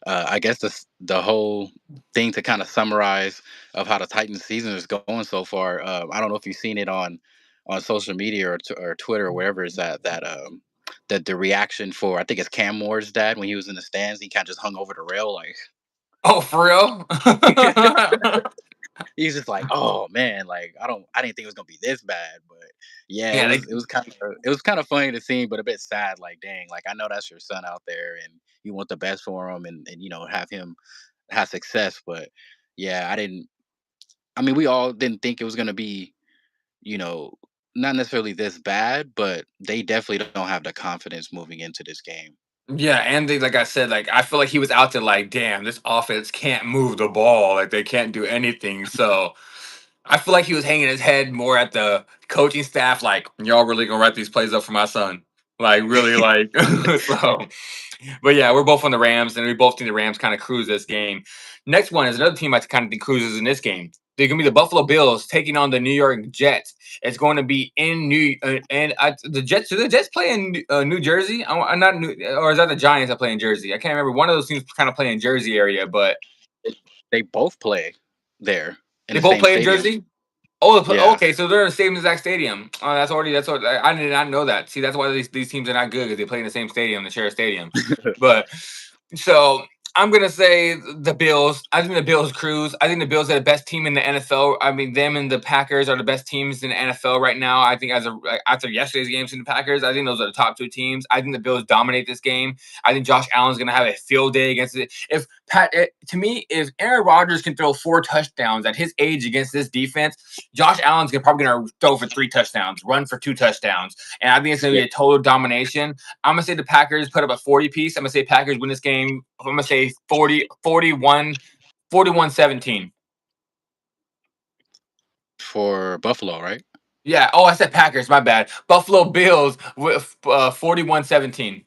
I guess the whole thing to kind of summarize of how the Titans season is going so far. I don't know if you've seen it on social media or Twitter or wherever is that the reaction for I think it's Cam Moore's dad when he was in the stands he kind of just hung over the rail like Oh, for real? he's just like, "Oh man, like I didn't think it was gonna be this bad." But yeah, Yeah, it was kind of funny to see, but a bit sad. Like, dang, like I know that's your son out there, and you want the best for him, and have him have success. But yeah, I didn't. I mean, we all didn't think it was gonna be, you know, not necessarily this bad, but they definitely don't have the confidence moving into this game. yeah, and like I said, like I feel like he was out there like, damn, this offense can't move the ball, like they can't do anything. So I feel like he was hanging his head more at the coaching staff, like y'all really gonna write these plays up for my son, like really, like so. But yeah, we're both on the Rams, and we both think the Rams kind of cruise this game. Next one is another team I kind of think cruises in this game. They're gonna be the Buffalo Bills taking on the New York Jets. It's going to be in the Jets. Do the Jets play in New Jersey? I'm not New, or is that the Giants that play in Jersey? I can't remember. One of those teams kind of play in Jersey area, but It- they both play there in they the both same play in stadium. Jersey. Oh, Yeah. okay. So they're in the same exact stadium. Oh, that's what I did not know that. See, that's why these teams are not good because they play in the same stadium, they share a stadium. But so I'm gonna say the Bills. I think the Bills cruise. I think the Bills are the best team in the NFL. I mean, them and the Packers are the best teams in the NFL right now. I think after yesterday's games in the Packers, I think those are the top two teams. I think the Bills dominate this game. I think Josh Allen's gonna have a field day against it. To me, if Aaron Rodgers can throw 4 touchdowns at his age against this defense, Josh Allen's probably gonna throw for 3 touchdowns, run for 2 touchdowns, and I think it's gonna be Yeah. a total domination. I'm gonna say the Packers put up a 40 piece. I'm gonna say Packers win this game. I'm gonna say 41-17. For Buffalo, right? Yeah. Oh, I said Packers. My bad. Buffalo Bills with 41-17.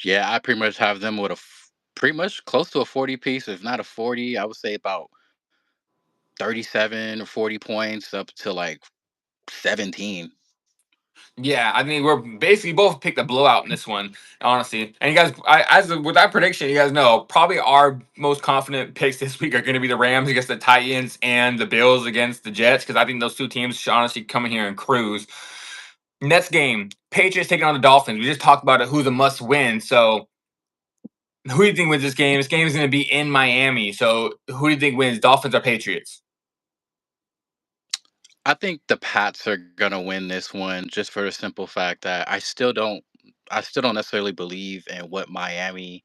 Yeah, I pretty much have them with pretty much close to a 40 piece, if not a 40. I would say about 37 or 40 points up to like 17. Yeah, I mean we're basically both picked a blowout in this one, honestly. And you guys, with that prediction, you guys know probably our most confident picks this week are going to be the Rams against the Titans and the Bills against the Jets because I think those two teams should honestly come in here and cruise. Next game, Patriots taking on the Dolphins. We just talked about it, who's a must win. So who do you think wins this game? This game is going to be in Miami. So who do you think wins, Dolphins or Patriots? I think the Pats are gonna win this one just for the simple fact that I still don't necessarily believe in what Miami,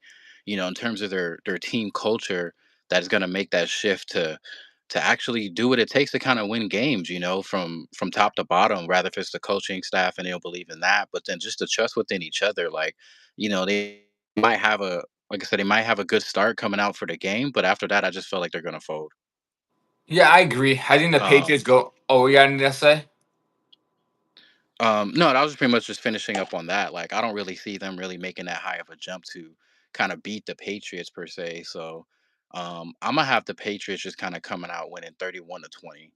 in terms of their team culture, that's going to make that shift to actually do what it takes to kind of win games, from top to bottom, rather if it's the coaching staff and they'll believe in that, but then just the trust within each other. Like, they might have a like I said, they might have a good start coming out for the game, but after that I just feel like they're gonna fold. Yeah, I agree. I think the Um Patriots go. Oh, we got anything to say? no, that was pretty much just finishing up on that. Like, I don't really see them really making that high of a jump to kind of beat the Patriots per se. So I'm gonna have the Patriots just kind of coming out winning 31-20.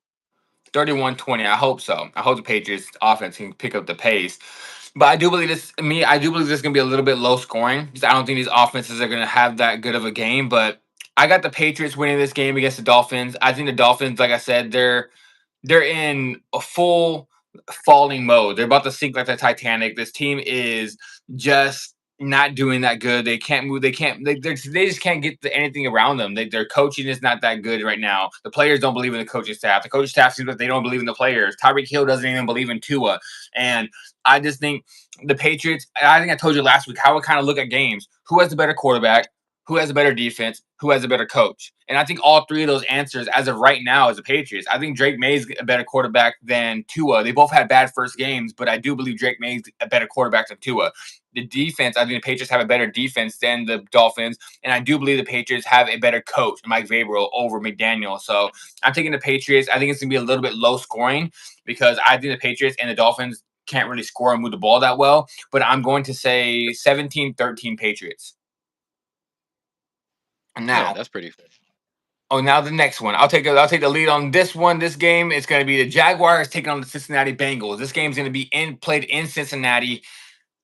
31-20. I hope so. I hope the Patriots offense can pick up the pace. But I do believe this. I do believe this is gonna be a little bit low scoring because I don't think these offenses are gonna have that good of a game. But I got the Patriots winning this game against the Dolphins. I think the Dolphins, like I said, they're in a full falling mode. They're about to sink like the Titanic. This team is just not doing that good. They can't move. They can't. They just can't get anything around them. Their coaching is not that good right now. The players don't believe in the coaching staff. The coaching staff seems like they don't believe in the players. Tyreek Hill doesn't even believe in Tua. And I just think the Patriots. I think I told you last week how I kind of look at games. Who has the better quarterback? Who has a better defense? Who has a better coach? And I think all three of those answers, as of right now, is the Patriots. I think Drake May's a better quarterback than Tua. They both had bad first games, but I do believe Drake May's a better quarterback than Tua. The defense, I think the Patriots have a better defense than the Dolphins, and I do believe the Patriots have a better coach, Mike Vrabel, over McDaniel. So I'm taking the Patriots. I think it's gonna be a little bit low scoring because I think the Patriots and the Dolphins can't really score and move the ball that well. But I'm going to say 17-13 Patriots. Yeah, Now, that's pretty fair. now the next one. I'll take the lead on this one. This game is going to be the Jaguars taking on the Cincinnati Bengals. This game is going to be played in Cincinnati.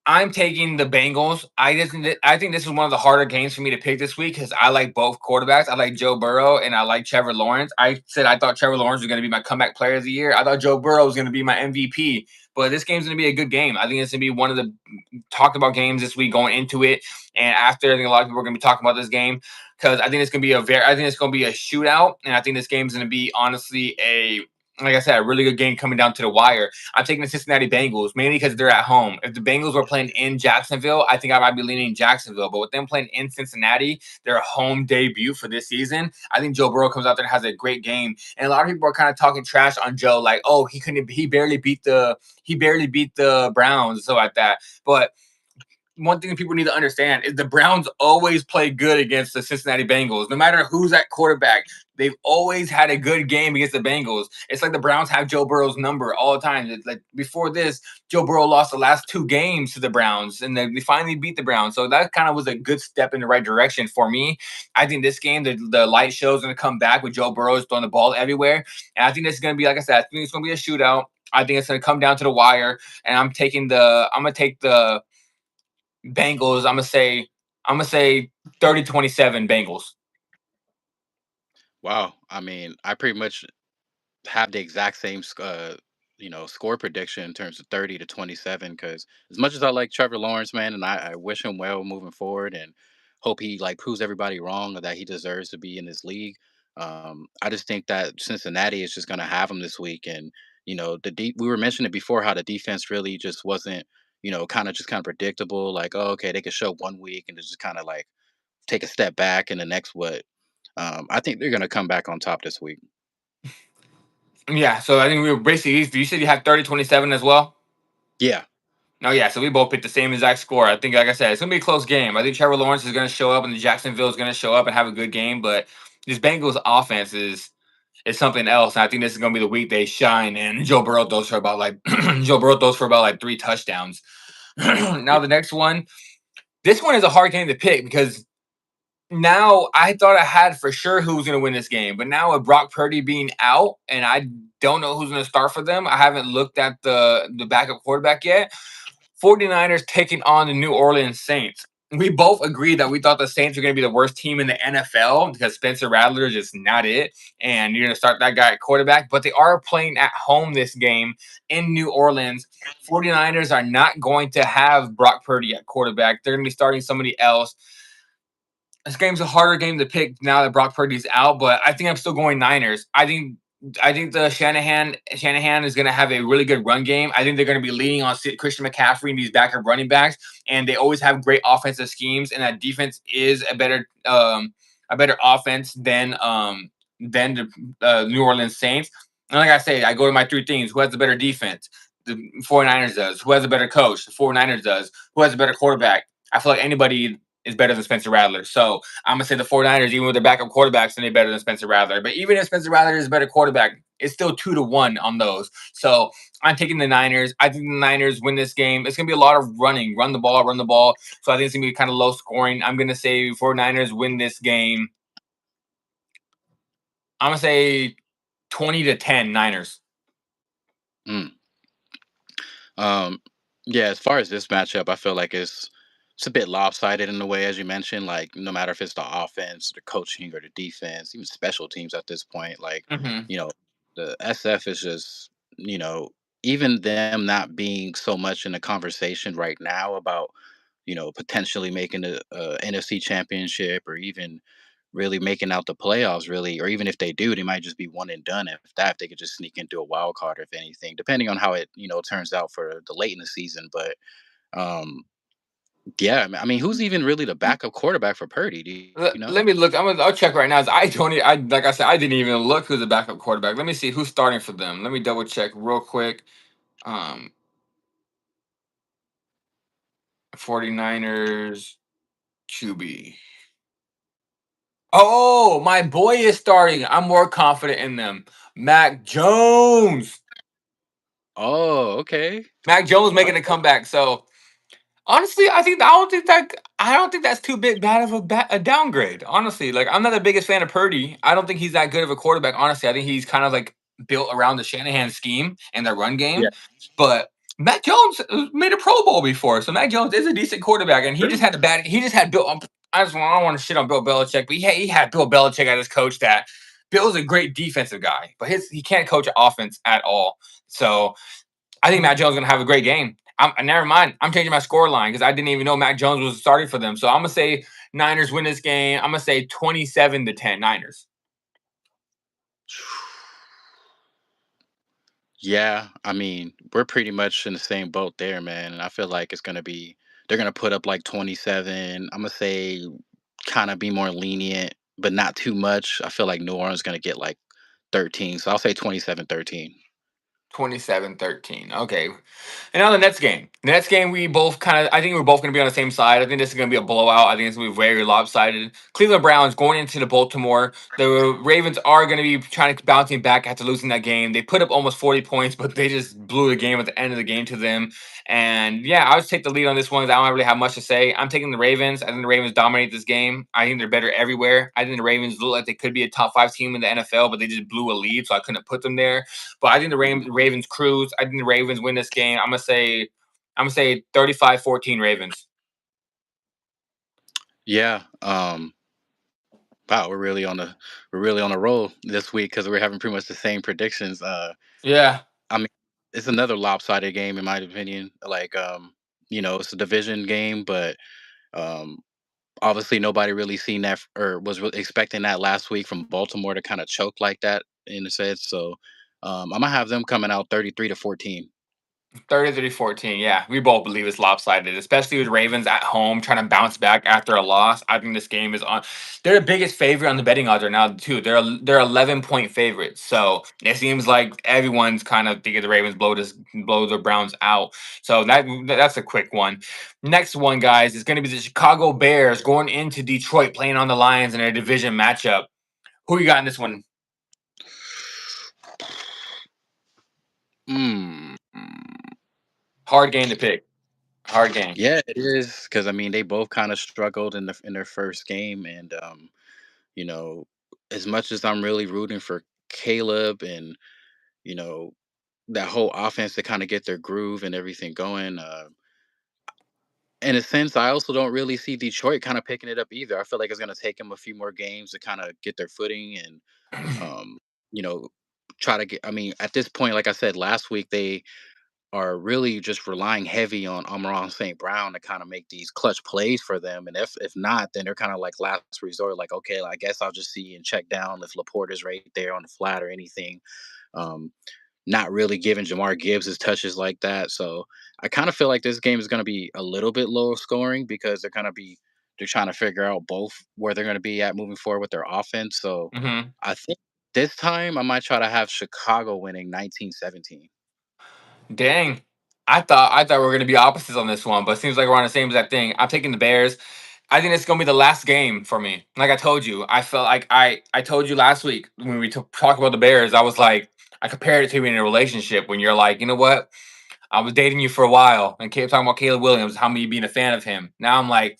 I'm taking the Bengals. I think this is one of the harder games for me to pick this week because I like both quarterbacks. I like Joe Burrow and I like Trevor Lawrence. I said I thought Trevor Lawrence was going to be my comeback player of the year. I thought Joe Burrow was going to be my MVP. But this game's going to be a good game. I think it's going to be one of the talked about games this week going into it. And after, I think a lot of people are going to be talking about this game because I think it's going to be I think it's going to be a shootout. And I think this game's going to be honestly like I said, a really good game coming down to the wire. I'm taking the Cincinnati Bengals mainly because they're at home. If the Bengals were playing in Jacksonville, I think I might be leaning Jacksonville. But with them playing in Cincinnati, their home debut for this season, I think Joe Burrow comes out there and has a great game. And a lot of people are kind of talking trash on Joe, like, oh, he barely beat the Browns and stuff like that. But one thing people need to understand is the Browns always play good against the Cincinnati Bengals. No matter who's at quarterback, they've always had a good game against the Bengals. It's like the Browns have Joe Burrow's number all the time. It's like before this, Joe Burrow lost the last two games to the Browns, and then they finally beat the Browns. So that kind of was a good step in the right direction for me. I think this game, the light show is going to come back with Joe Burrow throwing the ball everywhere, and I think this is going to be, like I said, I think it's going to be a shootout. I think it's going to come down to the wire, and I'm going to take the Bengals. I'm gonna say 30-27 Bengals. Wow. I mean, I pretty much have the exact same score prediction in terms of 30-27, because as much as I like Trevor Lawrence, man, and I wish him well moving forward and hope he like proves everybody wrong that he deserves to be in this league. I just think that Cincinnati is just going to have him this week. And we were mentioning before how the defense really just wasn't, kind of predictable. Like, oh, okay, they could show 1 week and just kind of like take a step back in the next what. I think they're going to come back on top this week. Yeah, so I think we were basically. You said you had 30-27 as well. Yeah. No, yeah, so we both picked the same exact score. I think, like I said, it's gonna be a close game. I think Trevor Lawrence is gonna show up, and the Jacksonville is gonna show up and have a good game. But this Bengals offense is something else. And I think this is gonna be the week they shine. And Joe Burrow throws for about like Joe Burrow throws for about like 3 touchdowns. Now Yeah. the next one. This one is a hard game to pick because now I thought I had for sure who was going to win this game, but now with Brock Purdy being out and I don't know who's going to start for them, I haven't looked at the backup quarterback yet. 49ers taking on the New Orleans Saints. We both agreed that we thought the Saints were going to be the worst team in the NFL because Spencer Rattler is just not it. And you're going to start that guy at quarterback, but they are playing at home this game in New Orleans. 49ers are not going to have Brock Purdy at quarterback. They're going to be starting somebody else. This game's a harder game to pick now that Brock Purdy's out, but I think I'm still going Niners. I think I think the Shanahan is going to have a really good run game. I think they're going to be leaning on Christian McCaffrey and these backup running backs, and they always have great offensive schemes. And that defense is a better offense than the New Orleans Saints. And like I say, I go to my three things: who has the better defense? The 49ers does. Who has a better coach? The 49ers does. Who has a better quarterback? I feel like anybody is better than Spencer Rattler. So I'm gonna say the 49ers, even with their backup quarterbacks, they're better than Spencer Rattler. But even if Spencer Rattler is a better quarterback, it's still 2-1 on those. So I'm taking the Niners. I think the Niners win this game. It's gonna be a lot of running, run the ball, run the ball. So I think it's gonna be kind of low scoring. I'm gonna say 49ers win this game. I'm gonna say 20-10 Niners. Mm. Um, yeah, as far as this matchup, I feel like it's a bit lopsided in a way, as you mentioned. Like, no matter if it's the offense, the coaching, or the defense, even special teams at this point, like, Mm-hmm. you know, the SF is just, even them not being so much in the conversation right now about, potentially making the NFC Championship, or even really making out the playoffs, really, or even if they do, they might just be one and done. If that, if they could just sneak into a wild card, if anything, depending on how it turns out for the late in the season. But um, yeah, I mean, who's even really the backup quarterback for Purdy? Do you know? Let me look. I'll check right now. I don't. I like I said, I didn't even look who's the backup quarterback. Let me see who's starting for them. Let me double check real quick. Um, 49ers QB. Oh, my boy is starting. I'm more confident in them. Mac Jones. Oh, okay. Mac Jones All making a comeback. So honestly, I don't think that's too big bad of a downgrade. Honestly, like I'm not the biggest fan of Purdy. I don't think he's that good of a quarterback. Honestly, I think he's kind of like built around the Shanahan scheme and their run yeah, game. But Mac Jones made a Pro Bowl before, so Mac Jones is a decent quarterback, and he just true. had a bad. He just had Bill. I don't want to shit on Bill Belichick, but he had Bill Belichick as his coach. That Bill's a great defensive guy, but he can't coach offense at all. So I think Mac Jones is going to have a great game. Never mind. I'm changing my score line because I didn't even know Mac Jones was starting for them. So I'm gonna say Niners win this game. I'm gonna say 27-10 Niners. Yeah, I mean, we're pretty much in the same boat there, man. And I feel like they're gonna put up like 27. I'm gonna say kind of be more lenient, but not too much. I feel like New Orleans gonna get like 13. So I'll say 27-13. 27-13. Okay. And now the Nets game. The Nets game, we both kind of, I think we're both going to be on the same side. I think this is going to be a blowout. I think it's going to be very lopsided. Cleveland Browns going into the Baltimore. The Ravens are going to be trying to bouncing back after losing that game. They put up almost 40 points, but they just blew the game at the end of the game to them. And yeah, I would take the lead on this one 'cause I don't really have much to say. I'm taking the Ravens. I think the Ravens dominate this game. I think they're better everywhere. I think the Ravens look like they could be a top five team in the NFL, but they just blew a lead, so I couldn't put them there. But I think the Ravens cruise. I think the Ravens win this game. I'm gonna say 35-14 Ravens. Yeah. Wow, we're really on a roll this week because we're having pretty much the same predictions. Yeah. I mean, it's another lopsided game in my opinion. Like, it's a division game, but um, obviously nobody really seen that or was really expecting that last week from Baltimore to kind of choke like that in a sense. So I'm gonna have them coming out 33-14. 33-14. Yeah, we both believe it's lopsided, especially with Ravens at home trying to bounce back after a loss. I think this game is on. They're the biggest favorite on the betting odds right now too. They're 11-point favorites. So it seems like everyone's kind of thinking the Ravens blow the Browns out. So that's a quick one. Next one, guys, is going to be the Chicago Bears going into Detroit playing on the Lions in a division matchup. Who you got in this one? Mm. Hard game to pick. Hard game. Yeah, it is because I mean they both kind of struggled in their first game, and you know, as much as I'm really rooting for Caleb and you know that whole offense to kind of get their groove and everything going. In a sense, I also don't really see Detroit kind of picking it up either. I feel like it's going to take them a few more games to kind of get their footing and, um, you know, try to get. I mean, at this point, like I said last week, are really just relying heavy on Amon St. Brown to kind of make these clutch plays for them. And if not, then they're kind of like last resort, like, okay, I guess I'll just see and check down if Laporte is right there on the flat or anything. Um, Not really giving Jamar Gibbs his touches like that. So I kind of feel like this game is going to be a little bit lower scoring because they're trying to figure out both where they're going to be at moving forward with their offense. So Hmm. I think this time I might try to have Chicago winning 19-17. Dang. I thought we were gonna be opposites on this one, but it seems like we're on the same exact thing. I'm taking the Bears. I think it's gonna be the last game for me. Like I told you, I felt like I told you last week when we talked about the Bears. I was like, I compared it to being in a relationship when you're like, you know what? I was dating you for a while and kept talking about Caleb Williams, how me being a fan of him. Now I'm like,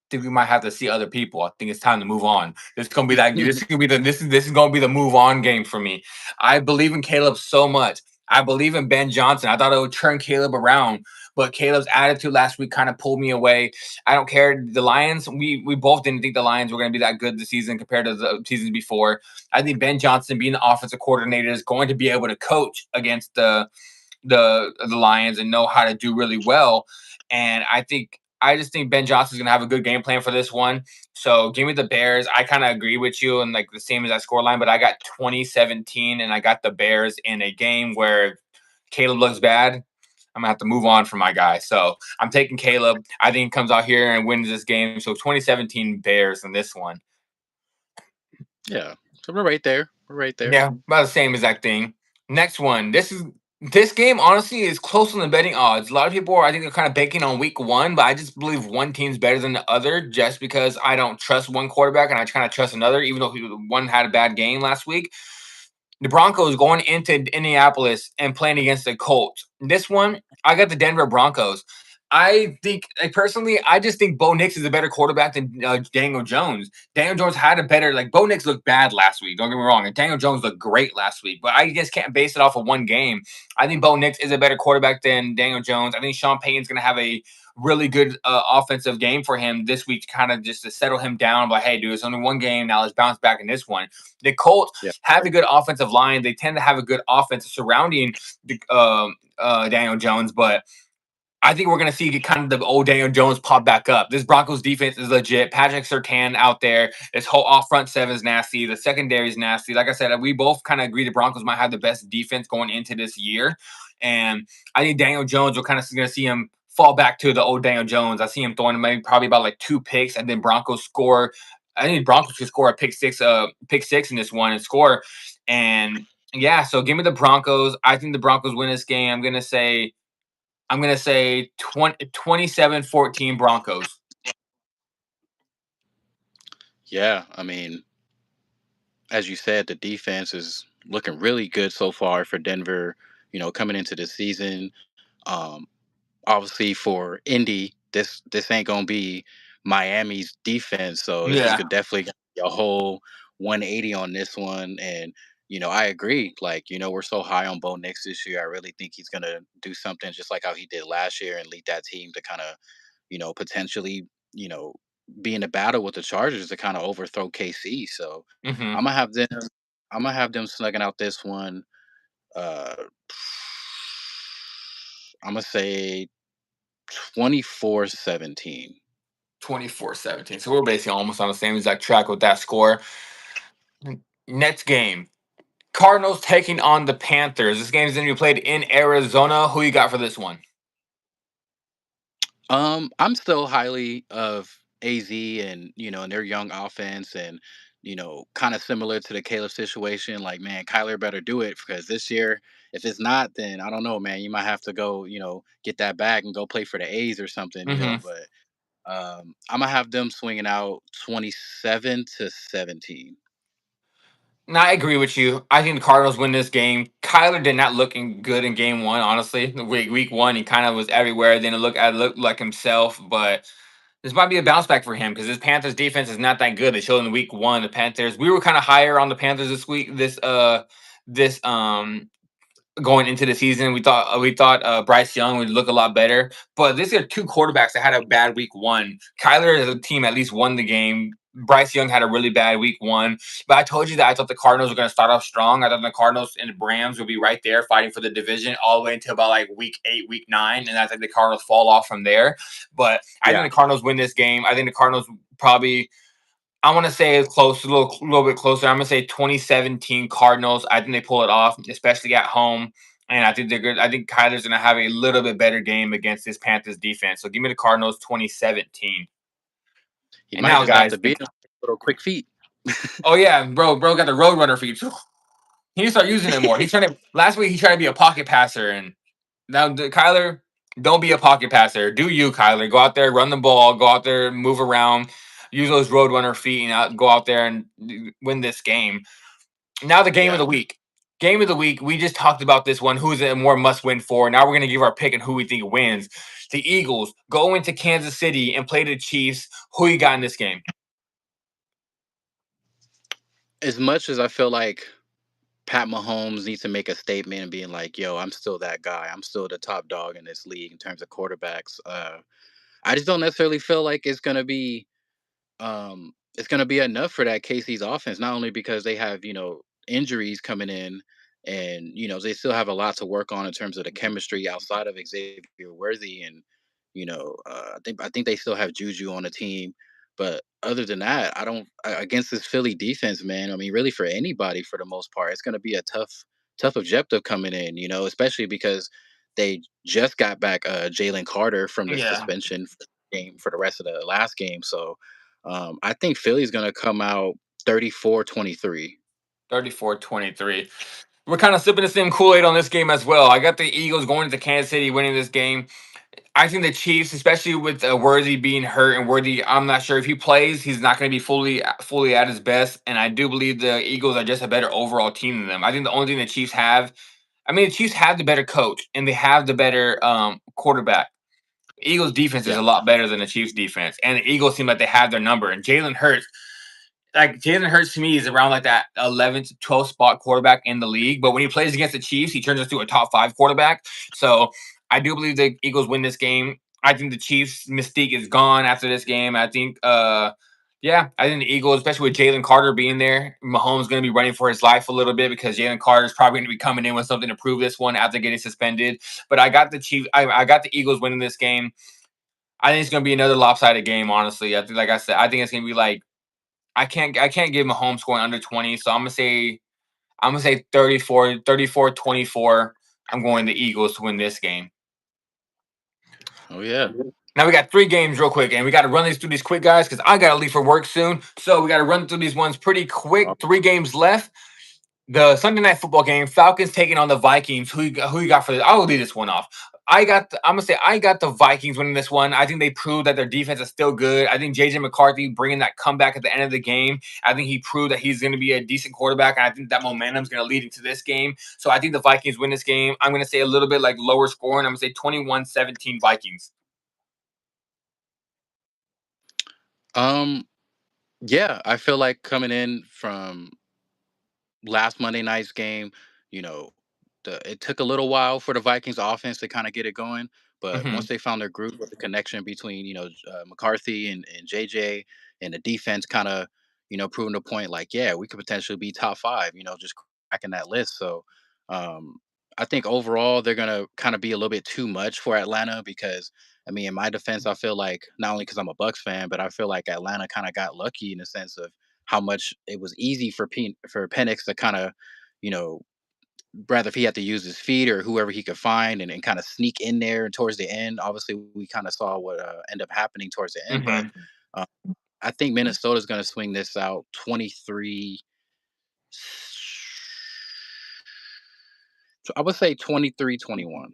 think we might have to see other people. I think it's time to move on. This is gonna be that. This is gonna be the. This is gonna be the move on game for me. I believe in Caleb so much. I believe in Ben Johnson. I thought it would turn Caleb around, but Caleb's attitude last week kind of pulled me away. I don't care. The Lions. We both didn't think the Lions were gonna be that good this season compared to the seasons before. I think Ben Johnson, being the offensive coordinator, is going to be able to coach against the Lions and know how to do really well. And I just think Ben Johnson's gonna have a good game plan for this one. So give me the Bears. I kind of agree with you and like the same as that score line, but I got 2017 and I got the Bears in a game where Caleb looks bad. I'm gonna have to move on from my guy. So I'm taking Caleb. I think he comes out here and wins this game. So 2017 Bears in this one. Yeah. So we're right there. We're right there. Yeah, about the same exact thing. Next one. This game honestly is close on the betting odds. A lot of people are I think they're kind of banking on week one, but I just believe one team's better than the other just because I don't trust one quarterback and I kind of trust another, even though one had a bad game last week. The Broncos going into Indianapolis and playing against the Colts. This one, I got the Denver Broncos. I think, like, personally, I just think Bo Nix is a better quarterback than Daniel Jones. Daniel Jones had a better, like, Bo Nix looked bad last week. Don't get me wrong. And Daniel Jones looked great last week, but I just can't base it off of one game. I think Bo Nix is a better quarterback than Daniel Jones. I think Sean Payton's going to have a really good offensive game for him this week, kind of just to settle him down. But hey, dude, it's only one game now. Let's bounce back in this one. The Colts Yeah. have a good offensive line. They tend to have a good offense surrounding Daniel Jones, but I think we're going to see kind of the old Daniel Jones pop back up. This Broncos defense is legit. Patrick Surtain out there. This whole off front seven is nasty. The secondary is nasty. Like I said, we both kind of agree the Broncos might have the best defense going into this year. And I think Daniel Jones will kind of going to see him fall back to the old Daniel Jones. I see him throwing maybe probably about like two picks, and then Broncos score. I think Broncos could score a pick six in this one and score. And yeah, so give me the Broncos. I think the Broncos win this game. I'm gonna say 27-14 Broncos. Yeah. I mean, as you said, the defense is looking really good so far for Denver, coming into the season. Um, Obviously for Indy, this ain't gonna be Miami's defense, so this is Yeah. could definitely be a whole 180 on this one. And I agree. Like, we're so high on Bo Nix this year. I really think he's gonna do something just like how he did last year and lead that team to kind of, potentially, you know, be in a battle with the Chargers to kind of overthrow KC. So Hmm. I'm gonna have them. I'm gonna have them slugging out this one. Uh, I'm gonna say 24-17. 24-17. So we're basically almost on the same exact track with that score. Next game. Cardinals taking on the Panthers. This game is going to be played in Arizona. Who you got for this one? I'm still highly of AZ and and their young offense and kind of similar to the Caleb situation. Like, man, Kyler better do it because this year, if it's not, then I don't know, man. You might have to go, get that bag and go play for the A's or something. Hmm. But I'm gonna have them swinging out 27-17. No, I agree with you. I think the Cardinals win this game. Kyler did not looking good in game one, honestly. Week one, he kind of was everywhere. Then it looked like himself, but this might be a bounce back for him because this Panthers defense is not that good. They showed in week one the Panthers. We were kind of higher on the Panthers this week. This going into the season, we thought Bryce Young would look a lot better. But these are two quarterbacks that had a bad week one. Kyler as a team at least won the game. Bryce Young had a really bad week one. But I told you that I thought the Cardinals were going to start off strong. I thought the Cardinals and the Rams would be right there fighting for the division all the way until about like week 8, week 9. And I think the Cardinals fall off from there. But I think Yeah, the Cardinals win this game. I think the Cardinals probably, I want to say it's close, a little bit closer. I'm going to say 2017 Cardinals. I think they pull it off, especially at home. And I think they're good. I think Kyler's going to have a little bit better game against this Panthers defense. So give me the Cardinals 2017. he And might now, just have guys, to beat him with little quick feet. oh yeah, bro got the Roadrunner feet. He needs to start using it more. He's trying to. Last week he tried to be a pocket passer, and now Kyler, don't be a pocket passer. Do you, Kyler? Go out there, run the ball, go out there, move around, use those Roadrunner feet, and go out there and win this game. Now the game of Yeah. the week. Game of the week. We just talked about this one. Who's a more must-win for? Now we're gonna give our pick and who we think wins. The Eagles go into Kansas City and play the Chiefs. Who you got in this game? As much as I feel like Pat Mahomes needs to make a statement and being like, "Yo, I'm still that guy. I'm still the top dog in this league in terms of quarterbacks." I just don't necessarily feel like it's gonna be enough for that KC's offense. Not only because they have injuries coming in, and they still have a lot to work on in terms of the chemistry outside of Xavier Worthy, and I think they still have Juju on the team. But other than that, I don't against this Philly defense, man. I mean, really for anybody for the most part, it's gonna be a tough objective coming in. Especially because they just got back Jalen Carter from the Yeah. suspension game for the rest of the last game. So I think Philly's going to come out 34-23. 34-23. We're kind of sipping the same Kool-Aid on this game as well. I got the Eagles going into Kansas City winning this game. I think the Chiefs, especially with Worthy being hurt, and Worthy, I'm not sure if he plays, he's not going to be fully at his best. And I do believe the Eagles are just a better overall team than them. I think the only thing the Chiefs have, I mean, the Chiefs have the better coach and they have the better quarterback. Eagles defense is Yeah. a lot better than the Chiefs defense, and the Eagles seem like they have their number. And Jalen Hurts, like Jalen Hurts to me is around like that 11 to 12 spot quarterback in the league. But when he plays against the Chiefs, he turns into a top 5 quarterback. So I do believe the Eagles win this game. I think the Chiefs mystique is gone after this game. I think yeah, I think the Eagles, especially with Jalen Carter being there, Mahomes going to be running for his life a little bit because Jalen Carter is probably going to be coming in with something to prove this one after getting suspended. But I got the Chiefs. I got the Eagles winning this game. I think it's going to be another lopsided game. Honestly, I think, like I said, I think it's going to be like I can't give Mahomes scoring under 20, so I'm gonna say 34-24. I'm going the Eagles to win this game. Oh yeah. Now we got 3 games real quick, and we got to run these through these quick, guys, because I gotta leave for work soon. So we got to run through these ones pretty quick. 3 games left. The Sunday night football game, Falcons taking on the Vikings. Who you got for this? I will lead this one off. I'm gonna say I got the Vikings winning this one. I think they proved that their defense is still good. I think JJ McCarthy bringing that comeback at the end of the game. I think he proved that he's going to be a decent quarterback, and I think that momentum is going to lead into this game. So I think the Vikings win this game. I'm going to say a little bit like lower scoring. I'm going to say 21-17 Vikings. Um yeah, I feel like coming in from last Monday night's game, you know, it took a little while for the Vikings offense to kind of get it going, but once Hmm. they found their groove with the connection between McCarthy and JJ, and the defense kind of proving the point like, yeah, we could potentially be top five, just cracking that list. So um, I think overall they're gonna kind of be a little bit too much for Atlanta because. I mean, in my defense, I feel like not only because I'm a Bucks fan, but I feel like Atlanta kind of got lucky in the sense of how much it was easy for Penix to kind of, you know, rather if he had to use his feet or whoever he could find and kind of sneak in there and towards the end. Obviously, we kind of saw what ended up happening towards the end, but Hmm. uh, I think Minnesota's going to swing this out 23. I would say 23-21.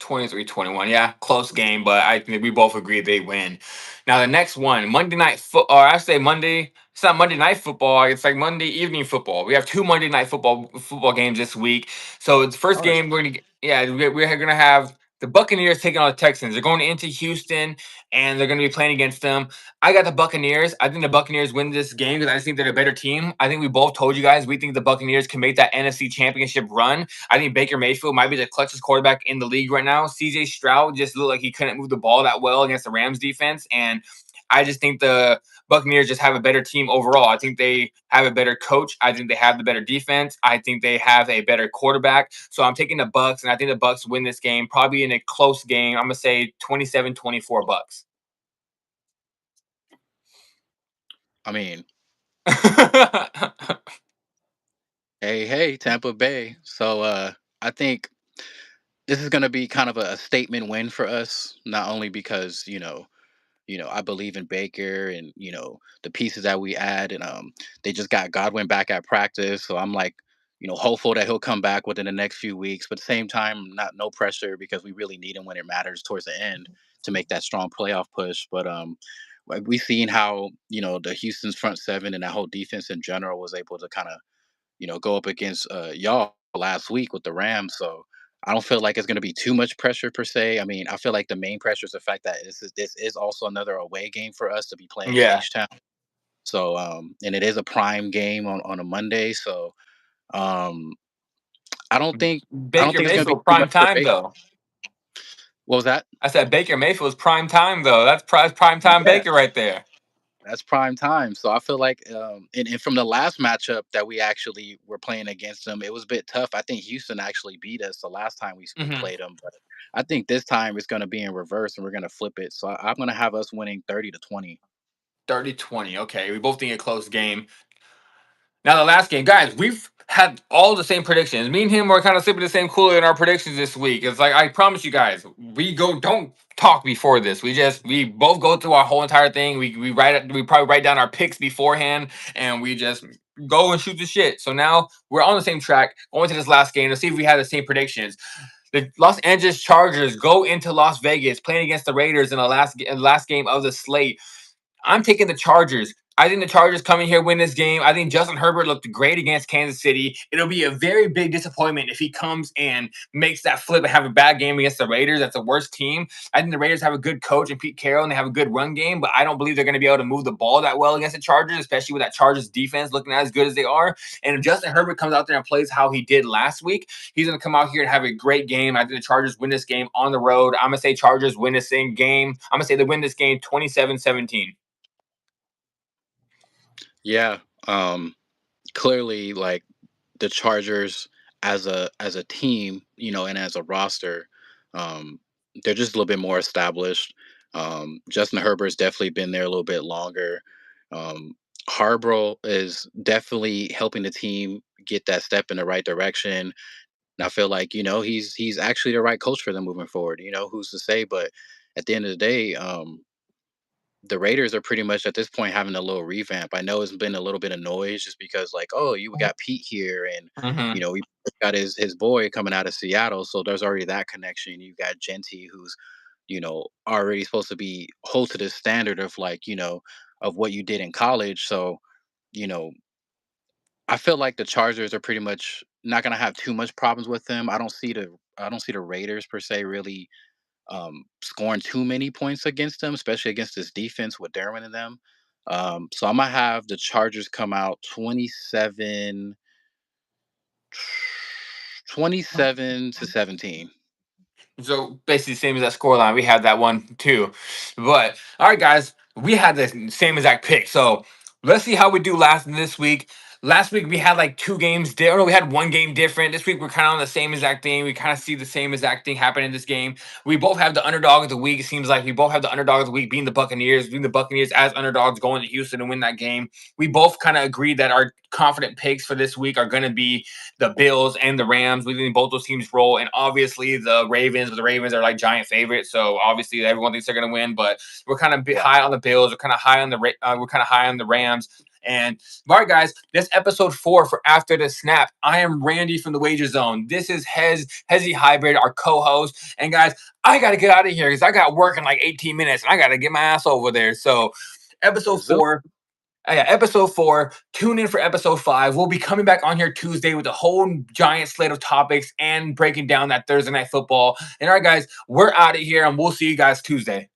23-21. Yeah, close game, but I think we both agree they win. Now the next one, Monday night football. Or I say Monday. It's not Monday night football. It's like Monday evening football. We have 2 Monday night football games this week. So it's the first Oh, that's game we're gonna have the Buccaneers taking on the Texans. They're going into Houston and they're gonna be playing against them. I got the Buccaneers. I think the Buccaneers win this game because I just think they're a better team. I think we both told you guys we think the Buccaneers can make that NFC Championship run. I think Baker Mayfield might be the clutchest quarterback in the league right now. CJ Stroud just looked like he couldn't move the ball that well against the Rams defense. And I just think the Buccaneers just have a better team overall. I think they have a better coach. I think they have the better defense. I think they have a better quarterback. So I'm taking the Bucks, and I think the Bucks win this game, probably in a close game. I'm gonna say 27-24 Bucks. I mean, hey, hey, Tampa Bay. So I think this is going to be kind of a statement win for us, not only because, I believe in Baker and, the pieces that we add and they just got Godwin back at practice, so I'm like, hopeful that he'll come back within the next few weeks, but at the same time, not no pressure because we really need him when it matters towards the end to make that strong playoff push. But like we seen how, the Houston's front seven and that whole defense in general was able to kind of, go up against y'all last week with the Rams. So I don't feel like it's going to be too much pressure per se. I mean, I feel like the main pressure is the fact that this is also another away game for us to be playing in Yeah, H Town. So and it is a prime game on a Monday. So um, I don't think I don't Baker think it's going to be Mayfield too prime much for time Baker. though. What was that? I said Baker Mayfield's prime time though. That's prime time Yeah. Baker right there. That's prime time. So I feel like, and from the last matchup that we actually were playing against them, it was a bit tough. I think Houston actually beat us the last time we Hmm. played them, but I think this time it's going to be in reverse and we're going to flip it. So I'm going to have us winning 30-20. 30-20. Okay, we both think a close game. Now the last game, guys, we've had all the same predictions. Me and him were kind of sipping the same cooler in our predictions this week. It's like I promise you guys, we go don't talk before this. We both go through our whole entire thing. We probably write down our picks beforehand, and we just go and shoot the shit. So now we're on the same track going to this last game to see if we have the same predictions. The Los Angeles Chargers go into Las Vegas playing against the Raiders in the last game of the slate. I'm taking the Chargers. I think the Chargers come in here win this game. I think Justin Herbert looked great against Kansas City. It'll be a very big disappointment if he comes and makes that flip and have a bad game against the Raiders. That's the worst team. I think the Raiders have a good coach in Pete Carroll and they have a good run game, but I don't believe they're going to be able to move the ball that well against the Chargers, especially with that Chargers defense looking as good as they are. And if Justin Herbert comes out there and plays how he did last week, he's going to come out here and have a great game. I think the Chargers win this game on the road. I'm going to say Chargers win this same game. I'm going to say they win this game 27-17. Yeah. Clearly, like the Chargers as a team, and as a roster, um, they're just a little bit more established. Justin Herbert's definitely been there a little bit longer. Um, Harborough is definitely helping the team get that step in the right direction. And I feel like he's actually the right coach for them moving forward. Who's to say? But at the end of the day, the Raiders are pretty much at this point having a little revamp. I know it's been a little bit of noise just because, like, oh, you got Pete here, and Mhm. we got his boy coming out of Seattle, so there's already that connection. You got Genty, who's already supposed to be hold to the standard of like of what you did in college. So you know, I feel like the Chargers are pretty much not gonna have too much problems with them. I don't see the Raiders per se really scoring too many points against them, especially against this defense with Derwin and them. So I'm gonna have the Chargers come out 27-17. So basically, same as that score line. We had that one too. But all right, guys, we had the same exact pick. So let's see how we do last this week. Last week we had like two games different. No, we had one game different. This week we're kind of on the same exact thing. We kind of see the same exact thing happen in this game. We both have the underdog of the week. It seems like we both have the underdog of the week being the Buccaneers as underdogs going to Houston to win that game. We both kind of agreed that our confident picks for this week are going to be the Bills and the Rams. We think both those teams roll, and obviously the Ravens. But the Ravens are like giant favorites, so obviously everyone thinks they're going to win. But we're kind of Yeah. high on the Bills. We're kind of high on the Rams. And all right, guys, this episode 4 for After the Snap. I am Randy from the Wager Zone. This is Hezzy Hybrid, our co-host. And guys, I got to get out of here because I got work in like 18 minutes, and I got to get my ass over there. So, episode Yes, sir. 4, yeah, episode 4. Tune in for episode 5. We'll be coming back on here Tuesday with a whole giant slate of topics and breaking down that Thursday night football. And all right, guys, we're out of here and we'll see you guys Tuesday.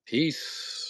Peace.